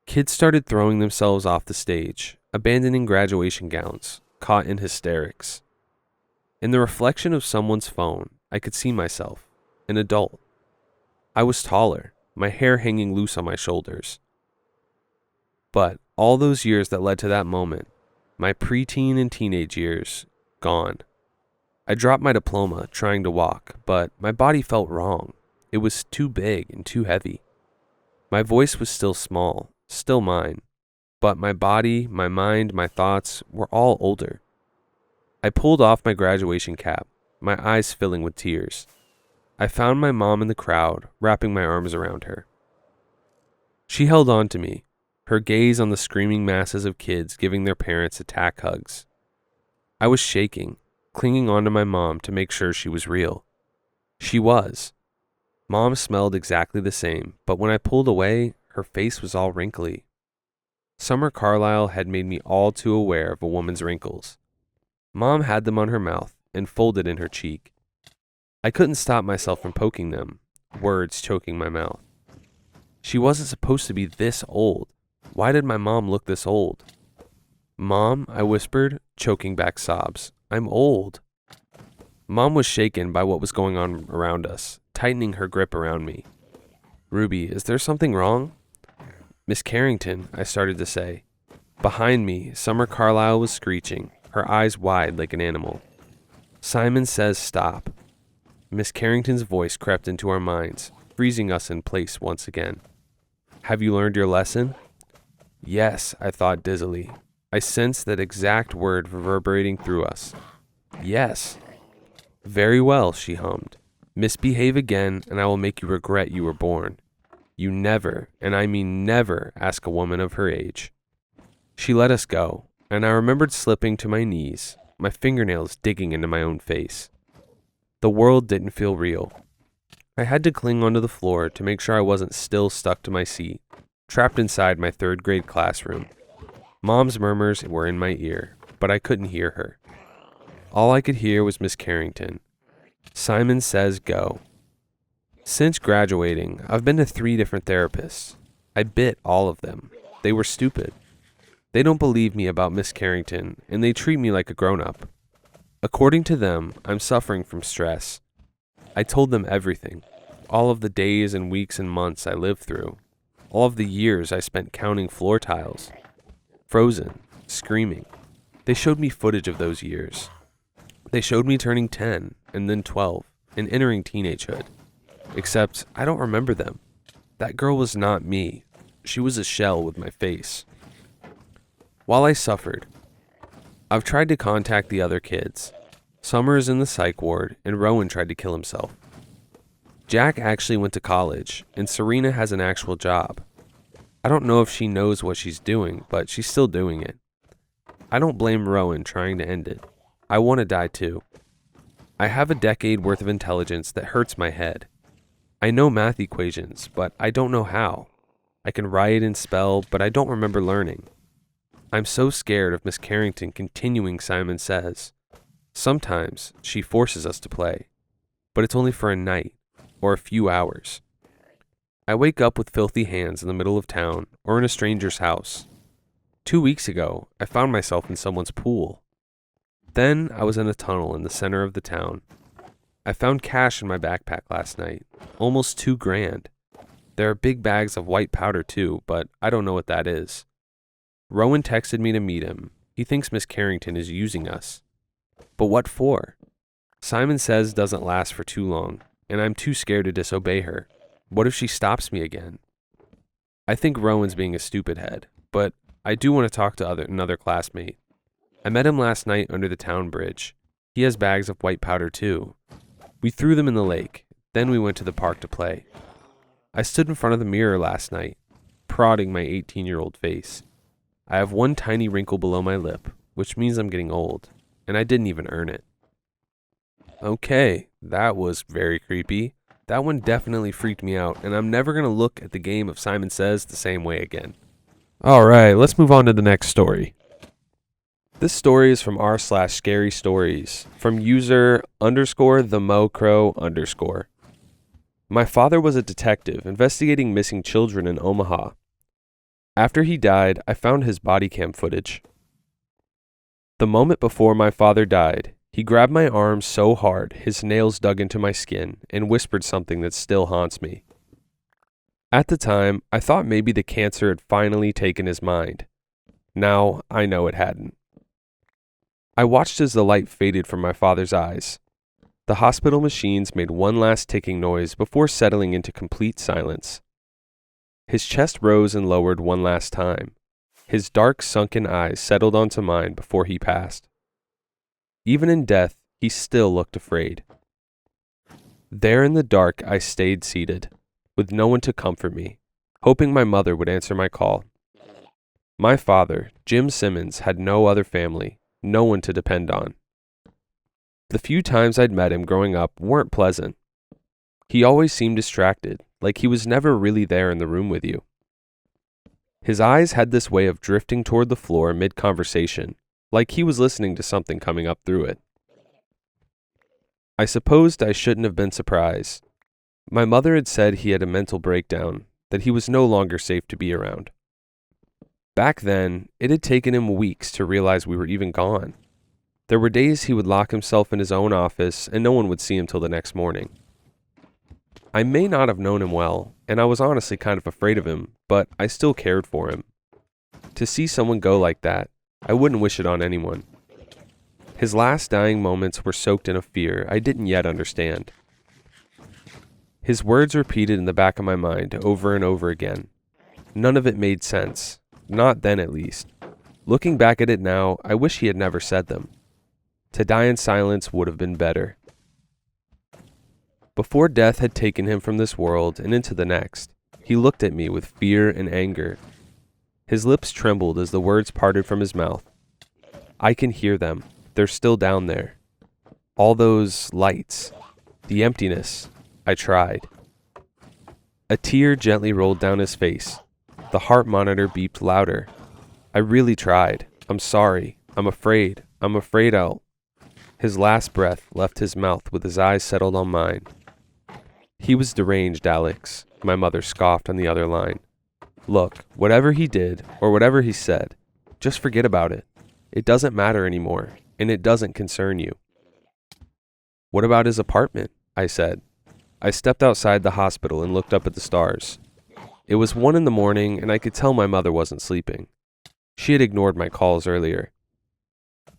[SPEAKER 1] Kids started throwing themselves off the stage, abandoning graduation gowns, caught in hysterics. In the reflection of someone's phone, I could see myself, an adult. I was taller, my hair hanging loose on my shoulders. But all those years that led to that moment, my preteen and teenage years, gone. I dropped my diploma trying to walk, but my body felt wrong. It was too big and too heavy. My voice was still small, still mine, but my body, my mind, my thoughts were all older. I pulled off my graduation cap, my eyes filling with tears. I found my mom in the crowd, wrapping my arms around her. She held on to me, her gaze on the screaming masses of kids giving their parents attack hugs. I was shaking, clinging onto my mom to make sure she was real. She was. Mom smelled exactly the same, but when I pulled away, her face was all wrinkly. Summer Carlyle had made me all too aware of a woman's wrinkles. Mom had them on her mouth and folded in her cheek. I couldn't stop myself from poking them, words choking my mouth. She wasn't supposed to be this old. Why did my mom look this old? Mom, I whispered, choking back sobs. I'm old. Mom was shaken by what was going on around us, tightening her grip around me. Ruby, is there something wrong? Miss Carrington, I started to say. Behind me, Summer Carlyle was screeching, her eyes wide like an animal. Simon Says stop. Miss Carrington's voice crept into our minds, freezing us in place once again. Have you learned your lesson? Yes, I thought dizzily. I sensed that exact word reverberating through us. Yes. Very well, she hummed. Misbehave again, and I will make you regret you were born. You never, and I mean never, ask a woman of her age. She let us go, and I remembered slipping to my knees, my fingernails digging into my own face. The world didn't feel real. I had to cling onto the floor to make sure I wasn't still stuck to my seat, trapped inside my third-grade classroom. Mom's murmurs were in my ear, but I couldn't hear her. All I could hear was Miss Carrington. Simon Says go. Since graduating, I've been to 3 different therapists. I bit all of them. They were stupid. They don't believe me about Miss Carrington, and they treat me like a grown-up. According to them, I'm suffering from stress. I told them everything, all of the days and weeks and months I lived through, all of the years I spent counting floor tiles. Frozen, screaming. They showed me footage of those years. They showed me turning 10, and then 12, and entering teenagehood. Except, I don't remember them. That girl was not me. She was a shell with my face. While I suffered, I've tried to contact the other kids. Summer is in the psych ward, and Rowan tried to kill himself. Jack actually went to college, and Serena has an actual job. I don't know if she knows what she's doing, but she's still doing it. I don't blame Rowan trying to end it. I want to die too. I have a decade worth of intelligence that hurts my head. I know math equations, but I don't know how. I can write and spell, but I don't remember learning. I'm so scared of Miss Carrington continuing Simon Says. Sometimes she forces us to play, but it's only for a night or a few hours. I wake up with filthy hands in the middle of town or in a stranger's house. 2 weeks ago, I found myself in someone's pool. Then I was in a tunnel in the center of the town. I found cash in my backpack last night, almost $2,000. There are big bags of white powder too, but I don't know what that is. Rowan texted me to meet him. He thinks Miss Carrington is using us. But what for? Simon Says doesn't last for too long, and I'm too scared to disobey her. What if she stops me again? I think Rowan's being a stupid head, but I do want to talk to another classmate. I met him last night under the town bridge. He has bags of white powder too. We threw them in the lake, then we went to the park to play. I stood in front of the mirror last night, prodding my 18-year-old face. I have one tiny wrinkle below my lip, which means I'm getting old, and I didn't even earn it. Okay, that was very creepy. That one definitely freaked me out, and I'm never going to look at the game of Simon Says the same way again. Alright, let's move on to the next story. This story is from r/scary stories, from user _themocrow_. My father was a detective investigating missing children in Omaha. After he died, I found his body cam footage. The moment before my father died, he grabbed my arm so hard his nails dug into my skin and whispered something that still haunts me. At the time, I thought maybe the cancer had finally taken his mind. Now, I know it hadn't. I watched as the light faded from my father's eyes. The hospital machines made one last ticking noise before settling into complete silence. His chest rose and lowered one last time. His dark, sunken eyes settled onto mine before he passed. Even in death, he still looked afraid. There in the dark, I stayed seated, with no one to comfort me, hoping my mother would answer my call. My father, Jim Simmons, had no other family, no one to depend on. The few times I'd met him growing up weren't pleasant. He always seemed distracted, like he was never really there in the room with you. His eyes had this way of drifting toward the floor mid-conversation, like he was listening to something coming up through it. I supposed I shouldn't have been surprised. My mother had said he had a mental breakdown, that he was no longer safe to be around. Back then, it had taken him weeks to realize we were even gone. There were days he would lock himself in his own office and no one would see him till the next morning. I may not have known him well, and I was honestly kind of afraid of him, but I still cared for him. To see someone go like that, I wouldn't wish it on anyone. His last dying moments were soaked in a fear I didn't yet understand. His words repeated in the back of my mind over and over again. None of it made sense, not then at least. Looking back at it now, I wish he had never said them. To die in silence would have been better. Before death had taken him from this world and into the next, he looked at me with fear and anger. His lips trembled as the words parted from his mouth. I can hear them. They're still down there. All those lights. The emptiness. I tried. A tear gently rolled down his face. The heart monitor beeped louder. I really tried. I'm sorry. I'm afraid. I'm afraid I'll... His last breath left his mouth with his eyes settled on mine. He was deranged, Alex, my mother scoffed on the other line. Look, whatever he did, or whatever he said, just forget about it. It doesn't matter anymore, and it doesn't concern you. What about his apartment? I said. I stepped outside the hospital and looked up at the stars. It was 1 a.m, and I could tell my mother wasn't sleeping. She had ignored my calls earlier.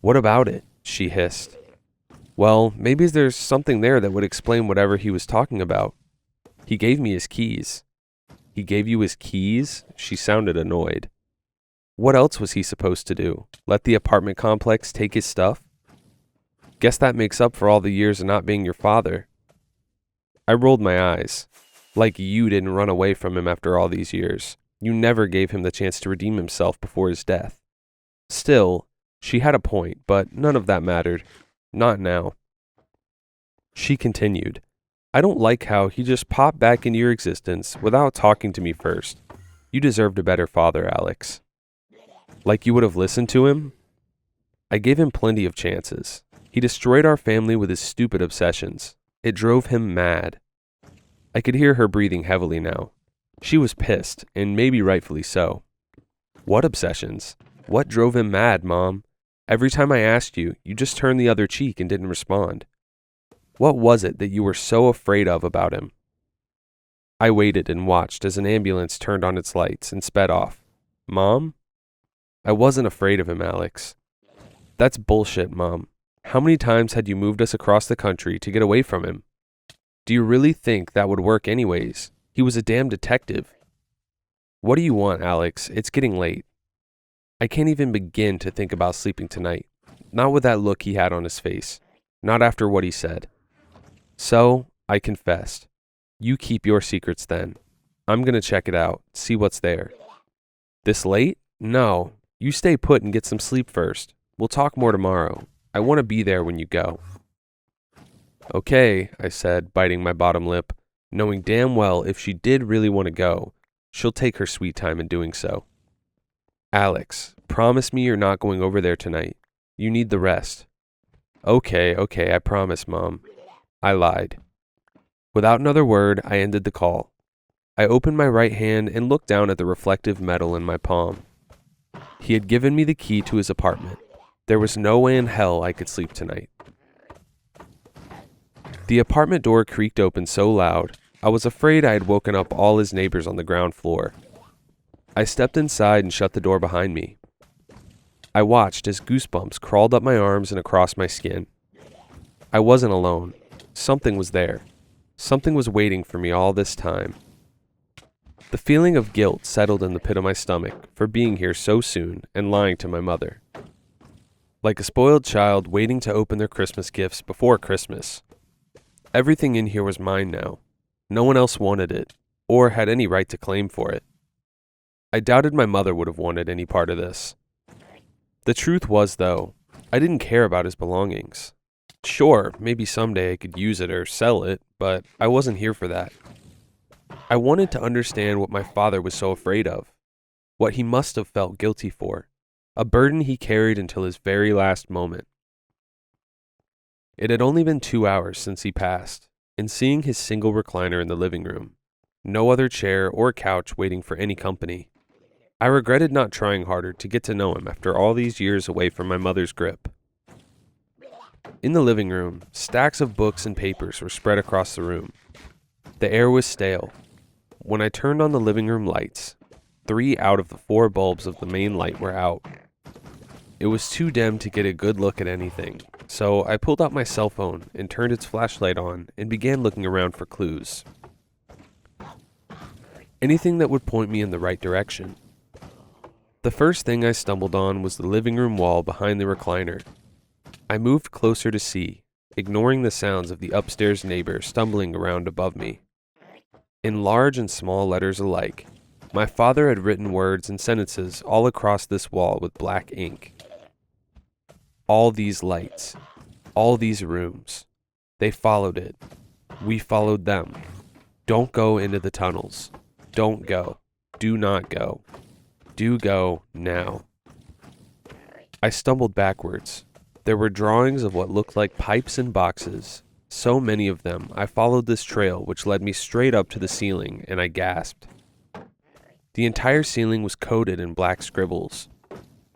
[SPEAKER 1] What about it? She hissed. Well, maybe there's something there that would explain whatever he was talking about. He gave me his keys. He gave you his keys? She sounded annoyed. What else was he supposed to do? Let the apartment complex take his stuff? Guess that makes up for all the years of not being your father. I rolled my eyes. Like you didn't run away from him after all these years. You never gave him the chance to redeem himself before his death. Still, she had a point, but none of that mattered. Not now. She continued, I don't like how he just popped back into your existence without talking to me first. You deserved a better father, Alex. Like you would have listened to him? I gave him plenty of chances. He destroyed our family with his stupid obsessions. It drove him mad. I could hear her breathing heavily now. She was pissed, and maybe rightfully so. What obsessions? What drove him mad, Mom? Every time I asked you, you just turned the other cheek and didn't respond. What was it that you were so afraid of about him? I waited and watched as an ambulance turned on its lights and sped off. Mom? I wasn't afraid of him, Alex. That's bullshit, Mom. How many times had you moved us across the country to get away from him? Do you really think that would work anyways? He was a damn detective. What do you want, Alex? It's getting late. I can't even begin to think about sleeping tonight. Not with that look he had on his face. Not after what he said. So, I confessed. You keep your secrets then. I'm gonna check it out, see what's there. This late? No. You stay put and get some sleep first. We'll talk more tomorrow. I want to be there when you go. Okay, I said, biting my bottom lip, knowing damn well if she did really want to go, she'll take her sweet time in doing so. Alex, promise me you're not going over there tonight. You need the rest. Okay, I promise, Mom. I lied. Without another word, I ended the call. I opened my right hand and looked down at the reflective metal in my palm. He had given me the key to his apartment. There was no way in hell I could sleep tonight. The apartment door creaked open so loud, I was afraid I had woken up all his neighbors on the ground floor. I stepped inside and shut the door behind me. I watched as goosebumps crawled up my arms and across my skin. I wasn't alone. Something was there. Something was waiting for me all this time. The feeling of guilt settled in the pit of my stomach for being here so soon and lying to my mother. Like a spoiled child waiting to open their Christmas gifts before Christmas. Everything in here was mine now. No one else wanted it, or had any right to claim for it. I doubted my mother would have wanted any part of this. The truth was, though, I didn't care about his belongings. Sure, maybe someday I could use it or sell it, but I wasn't here for that. I wanted to understand what my father was so afraid of, what he must have felt guilty for, a burden he carried until his very last moment. It had only been 2 hours since he passed, and seeing his single recliner in the living room, no other chair or couch waiting for any company, I regretted not trying harder to get to know him after all these years away from my mother's grip. In the living room, stacks of books and papers were spread across the room. The air was stale. When I turned on the living room lights, 3 out of the 4 bulbs of the main light were out. It was too dim to get a good look at anything, so I pulled out my cell phone and turned its flashlight on and began looking around for clues. Anything that would point me in the right direction. The first thing I stumbled on was the living room wall behind the recliner. I moved closer to see, ignoring the sounds of the upstairs neighbor stumbling around above me. In large and small letters alike, my father had written words and sentences all across this wall with black ink. All these lights, all these rooms, they followed it. We followed them. Don't go into the tunnels. Don't go. Do not go. Do go now. I stumbled backwards. There were drawings of what looked like pipes and boxes. So many of them, I followed this trail which led me straight up to the ceiling, and I gasped. The entire ceiling was coated in black scribbles.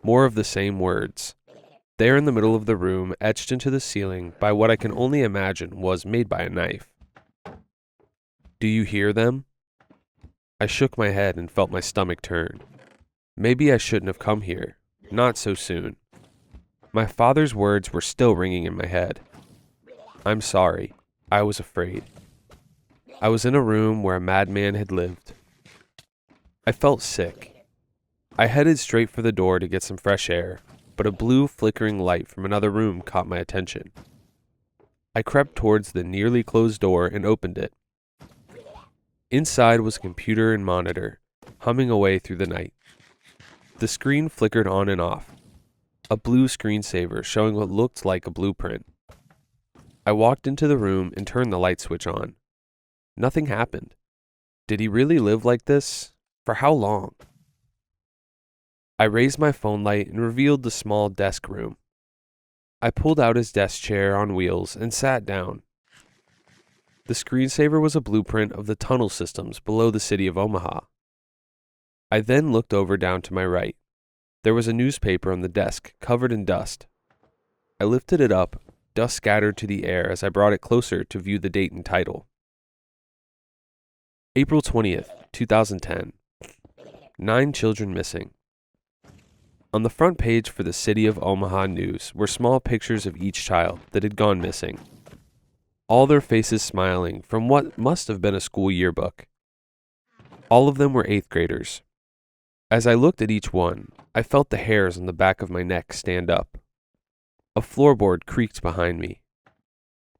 [SPEAKER 1] More of the same words. There in the middle of the room, etched into the ceiling by what I can only imagine was made by a knife. Do you hear them? I shook my head and felt my stomach turn. Maybe I shouldn't have come here. Not so soon. My father's words were still ringing in my head. I'm sorry. I was afraid. I was in a room where a madman had lived. I felt sick. I headed straight for the door to get some fresh air, but a blue flickering light from another room caught my attention. I crept towards the nearly closed door and opened it. Inside was a computer and monitor, humming away through the night. The screen flickered on and off, a blue screensaver showing what looked like a blueprint. I walked into the room and turned the light switch on. Nothing happened. Did he really live like this? For how long? I raised my phone light and revealed the small desk room. I pulled out his desk chair on wheels and sat down. The screensaver was a blueprint of the tunnel systems below the city of Omaha. I then looked over down to my right. There was a newspaper on the desk, covered in dust. I lifted it up, dust scattered to the air as I brought it closer to view the date and title. April 20th, 2010. 9 children missing. On the front page for the City of Omaha News were small pictures of each child that had gone missing. All their faces smiling from what must have been a school yearbook. All of them were 8th graders. As I looked at each one, I felt the hairs on the back of my neck stand up. A floorboard creaked behind me.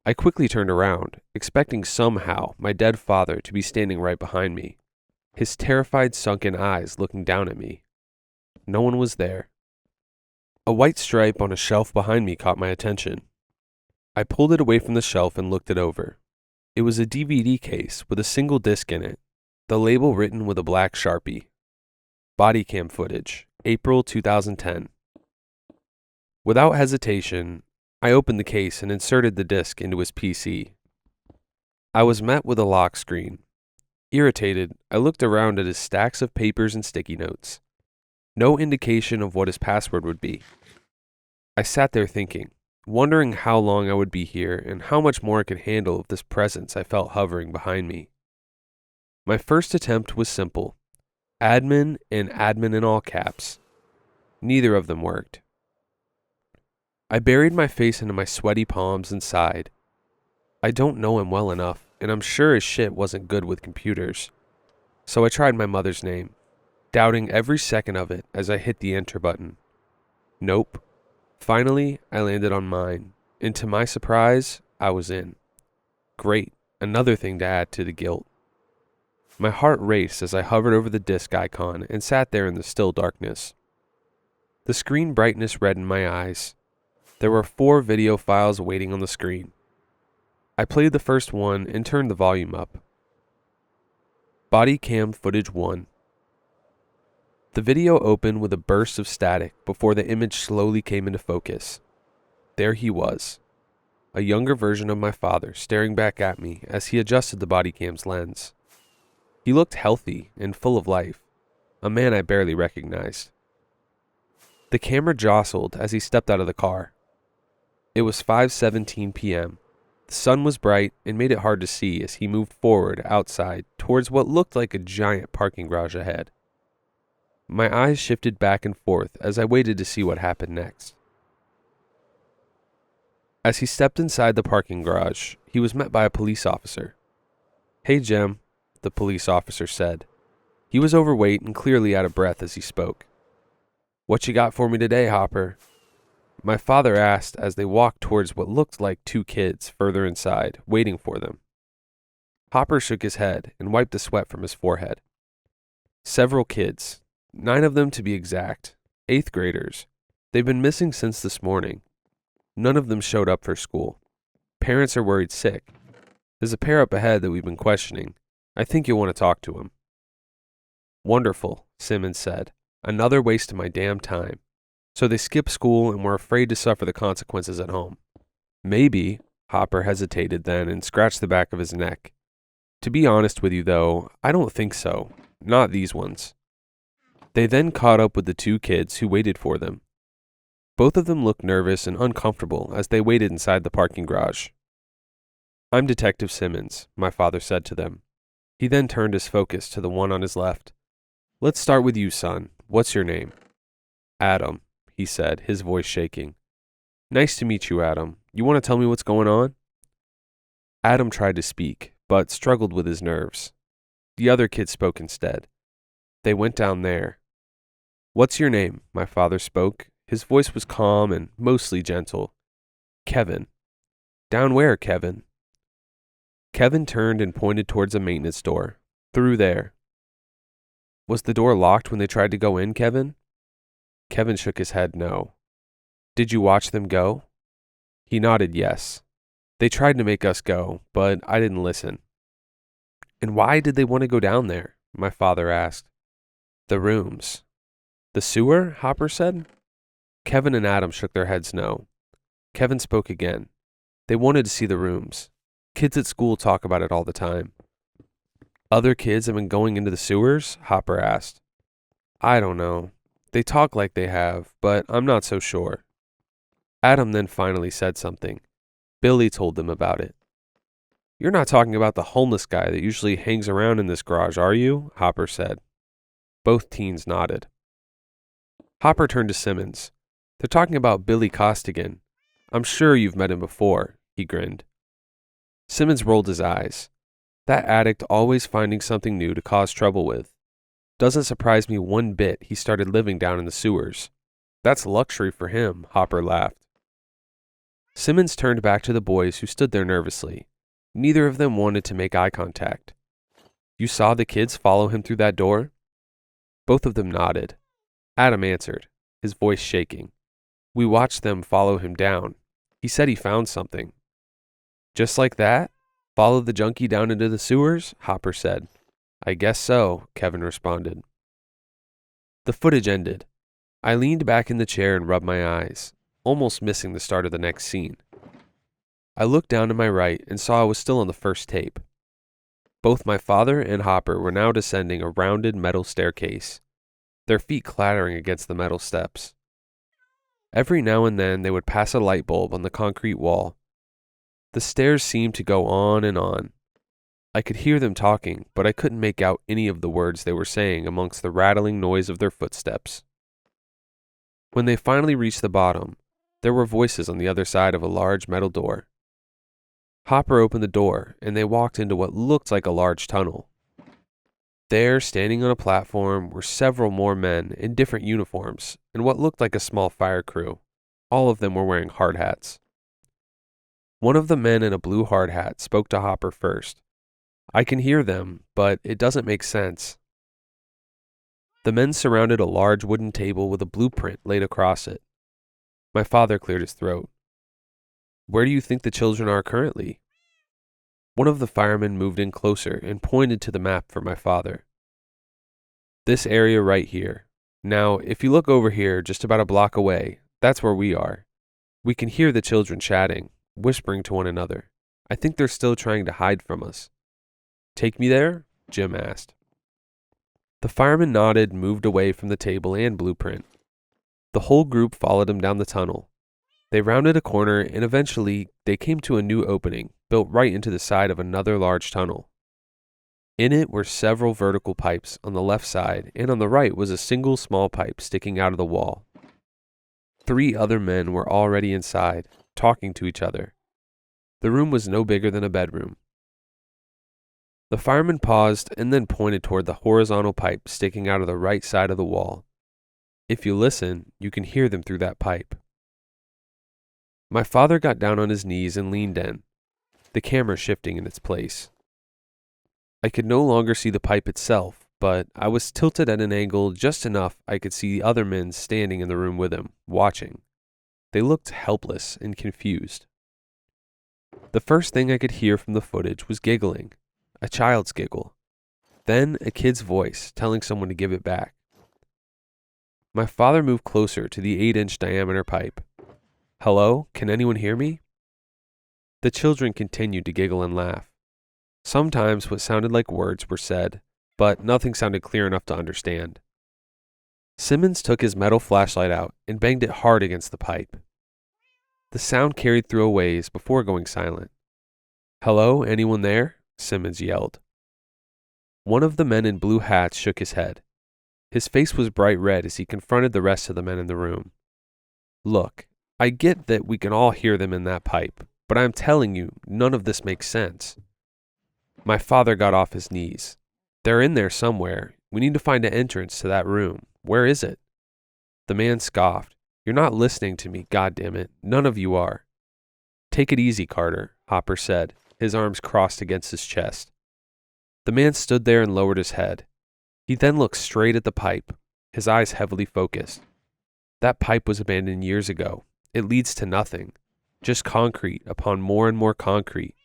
[SPEAKER 1] I quickly turned around, expecting somehow my dead father to be standing right behind me, his terrified sunken eyes looking down at me. No one was there. A white stripe on a shelf behind me caught my attention. I pulled it away from the shelf and looked it over. It was a DVD case with a single disc in it, the label written with a black Sharpie. Body cam footage, April 2010. Without hesitation, I opened the case and inserted the disc into his PC. I was met with a lock screen. Irritated, I looked around at his stacks of papers and sticky notes. No indication of what his password would be. I sat there thinking, wondering how long I would be here and how much more I could handle of this presence I felt hovering behind me. My first attempt was simple. Admin and admin in all caps. Neither of them worked. I buried my face into my sweaty palms and sighed. I don't know him well enough, and I'm sure his shit wasn't good with computers. So I tried my mother's name, doubting every second of it as I hit the enter button. Nope. Finally, I landed on mine, and to my surprise, I was in. Great, another thing to add to the guilt. My heart raced as I hovered over the disk icon and sat there in the still darkness. The screen brightness reddened my eyes. There were 4 video files waiting on the screen. I played the first one and turned the volume up. Body cam footage 1. The video opened with a burst of static before the image slowly came into focus. There he was, a younger version of my father staring back at me as he adjusted the body cam's lens. He looked healthy and full of life, a man I barely recognized. The camera jostled as he stepped out of the car. It was 5:17 p.m. The sun was bright and made it hard to see as he moved forward outside towards what looked like a giant parking garage ahead. My eyes shifted back and forth as I waited to see what happened next. As he stepped inside the parking garage, he was met by a police officer. "Hey, Jim," the police officer said. He was overweight and clearly out of breath as he spoke. "What you got for me today, Hopper?" My father asked as they walked towards what looked like 2 kids further inside, waiting for them. Hopper shook his head and wiped the sweat from his forehead. "Several kids, 9 of them to be exact, 8th graders. They've been missing since this morning. None of them showed up for school. Parents are worried sick. There's a pair up ahead that we've been questioning. I think you'll want to talk to them." "Wonderful," Simmons said. "Another waste of my damn time. So they skipped school and were afraid to suffer the consequences at home." "Maybe," Hopper hesitated then and scratched the back of his neck. "To be honest with you, though, I don't think so. Not these ones." They then caught up with the 2 kids who waited for them. Both of them looked nervous and uncomfortable as they waited inside the parking garage. "I'm Detective Simmons," my father said to them. He then turned his focus to the one on his left. "Let's start with you, son. What's your name?" "Adam," he said, his voice shaking. "Nice to meet you, Adam. You want to tell me what's going on?" Adam tried to speak, but struggled with his nerves. The other kid spoke instead. "They went down there." "What's your name?" My father spoke. His voice was calm and mostly gentle. "Kevin." "Down where, Kevin?" Kevin turned and pointed towards a maintenance door. "Through there." "Was the door locked when they tried to go in, Kevin?" Kevin shook his head no. "Did you watch them go?" He nodded yes. "They tried to make us go, but I didn't listen." "And why did they want to go down there?" my father asked. "The rooms." "The sewer?" Hopper said. Kevin and Adam shook their heads no. Kevin spoke again. "They wanted to see the rooms. Kids at school talk about it all the time." "Other kids have been going into the sewers?" Hopper asked. "I don't know. They talk like they have, but I'm not so sure." Adam then finally said something. Billy told them about it. "You're not talking about the homeless guy that usually hangs around in this garage, are you?" Hopper said. Both teens nodded. Hopper turned to Simmons. "They're talking about Billy Costigan. I'm sure you've met him before," he grinned. Simmons rolled his eyes. That addict always finding something new to cause trouble with. Doesn't surprise me one bit he started living down in the sewers. That's luxury for him, Hopper laughed. Simmons turned back to the boys who stood there nervously. Neither of them wanted to make eye contact. "You saw the kids follow him through that door?" Both of them nodded. Adam answered, his voice shaking. "We watched them follow him down. He said he found something." "Just like that? Followed the junkie down into the sewers?" Hopper said. "I guess so," Kevin responded. The footage ended. I leaned back in the chair and rubbed my eyes, almost missing the start of the next scene. I looked down to my right and saw I was still on the first tape. Both my father and Hopper were now descending a rounded metal staircase, their feet clattering against the metal steps. Every now and then they would pass a light bulb on the concrete wall. The stairs seemed to go on and on. I could hear them talking, but I couldn't make out any of the words they were saying amongst the rattling noise of their footsteps. When they finally reached the bottom, there were voices on the other side of a large metal door. Hopper opened the door, and they walked into what looked like a large tunnel. There, standing on a platform, were several more men in different uniforms and what looked like a small fire crew. All of them were wearing hard hats. One of the men in a blue hard hat spoke to Hopper first. "I can hear them, but it doesn't make sense." The men surrounded a large wooden table with a blueprint laid across it. My father cleared his throat. "Where do you think the children are currently?" One of the firemen moved in closer and pointed to the map for my father. "This area right here. Now, if you look over here, just about a block away, that's where we are. We can hear the children chatting, whispering to one another. I think they're still trying to hide from us." "Take me there?" Jim asked. The fireman nodded and moved away from the table and blueprint. The whole group followed him down the tunnel. They rounded a corner and eventually they came to a new opening, built right into the side of another large tunnel. In it were several vertical pipes on the left side, and on the right was a single small pipe sticking out of the wall. 3 other men were already inside, talking to each other. The room was no bigger than a bedroom. The fireman paused and then pointed toward the horizontal pipe sticking out of the right side of the wall. "If you listen, you can hear them through that pipe." My father got down on his knees and leaned in, the camera shifting in its place. I could no longer see the pipe itself, but I was tilted at an angle just enough I could see the other men standing in the room with him, watching. They looked helpless and confused. The first thing I could hear from the footage was giggling, a child's giggle. Then a kid's voice telling someone to give it back. My father moved closer to the 8-inch diameter pipe. "Hello? Can anyone hear me?" The children continued to giggle and laugh. Sometimes what sounded like words were said, but nothing sounded clear enough to understand. Simmons took his metal flashlight out and banged it hard against the pipe. The sound carried through a ways before going silent. "Hello? Anyone there?" Simmons yelled. One of the men in blue hats shook his head. His face was bright red as he confronted the rest of the men in the room. "Look, I get that we can all hear them in that pipe, but I'm telling you, none of this makes sense." My father got off his knees. "They're in there somewhere. We need to find an entrance to that room. Where is it?" The man scoffed. "You're not listening to me, goddammit. None of you are." "Take it easy, Carter," Hopper said, his arms crossed against his chest. The man stood there and lowered his head. He then looked straight at the pipe, his eyes heavily focused. "That pipe was abandoned years ago. It leads to nothing. Just concrete upon more and more concrete.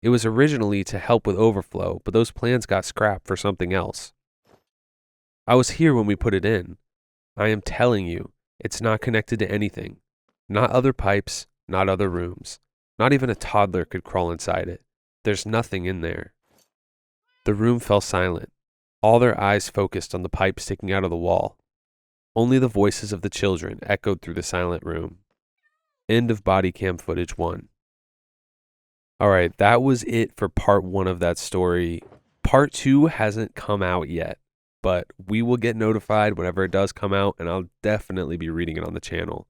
[SPEAKER 1] It was originally to help with overflow, but those plans got scrapped for something else. I was here when we put it in. I am telling you, it's not connected to anything. Not other pipes, not other rooms. Not even a toddler could crawl inside it. There's nothing in there." The room fell silent. All their eyes focused on the pipe sticking out of the wall. Only the voices of the children echoed through the silent room. End of body cam footage 1. Alright, that was it for part 1 of that story. Part 2 hasn't come out yet, but we will get notified whenever it does come out, and I'll definitely be reading it on the channel.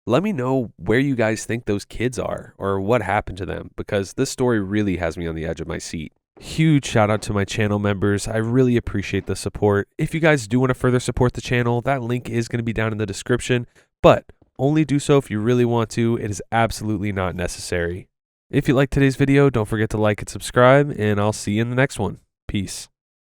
[SPEAKER 1] Let me know where you guys think those kids are, or what happened to them, because this story really has me on the edge of my seat. Huge shout out to my channel members. I really appreciate the support. If you guys do want to further support the channel, that link is going to be down in the description, but only do so if you really want to. It is absolutely not necessary. If you liked today's video, don't forget to like and subscribe, and I'll see you in the next one. Peace.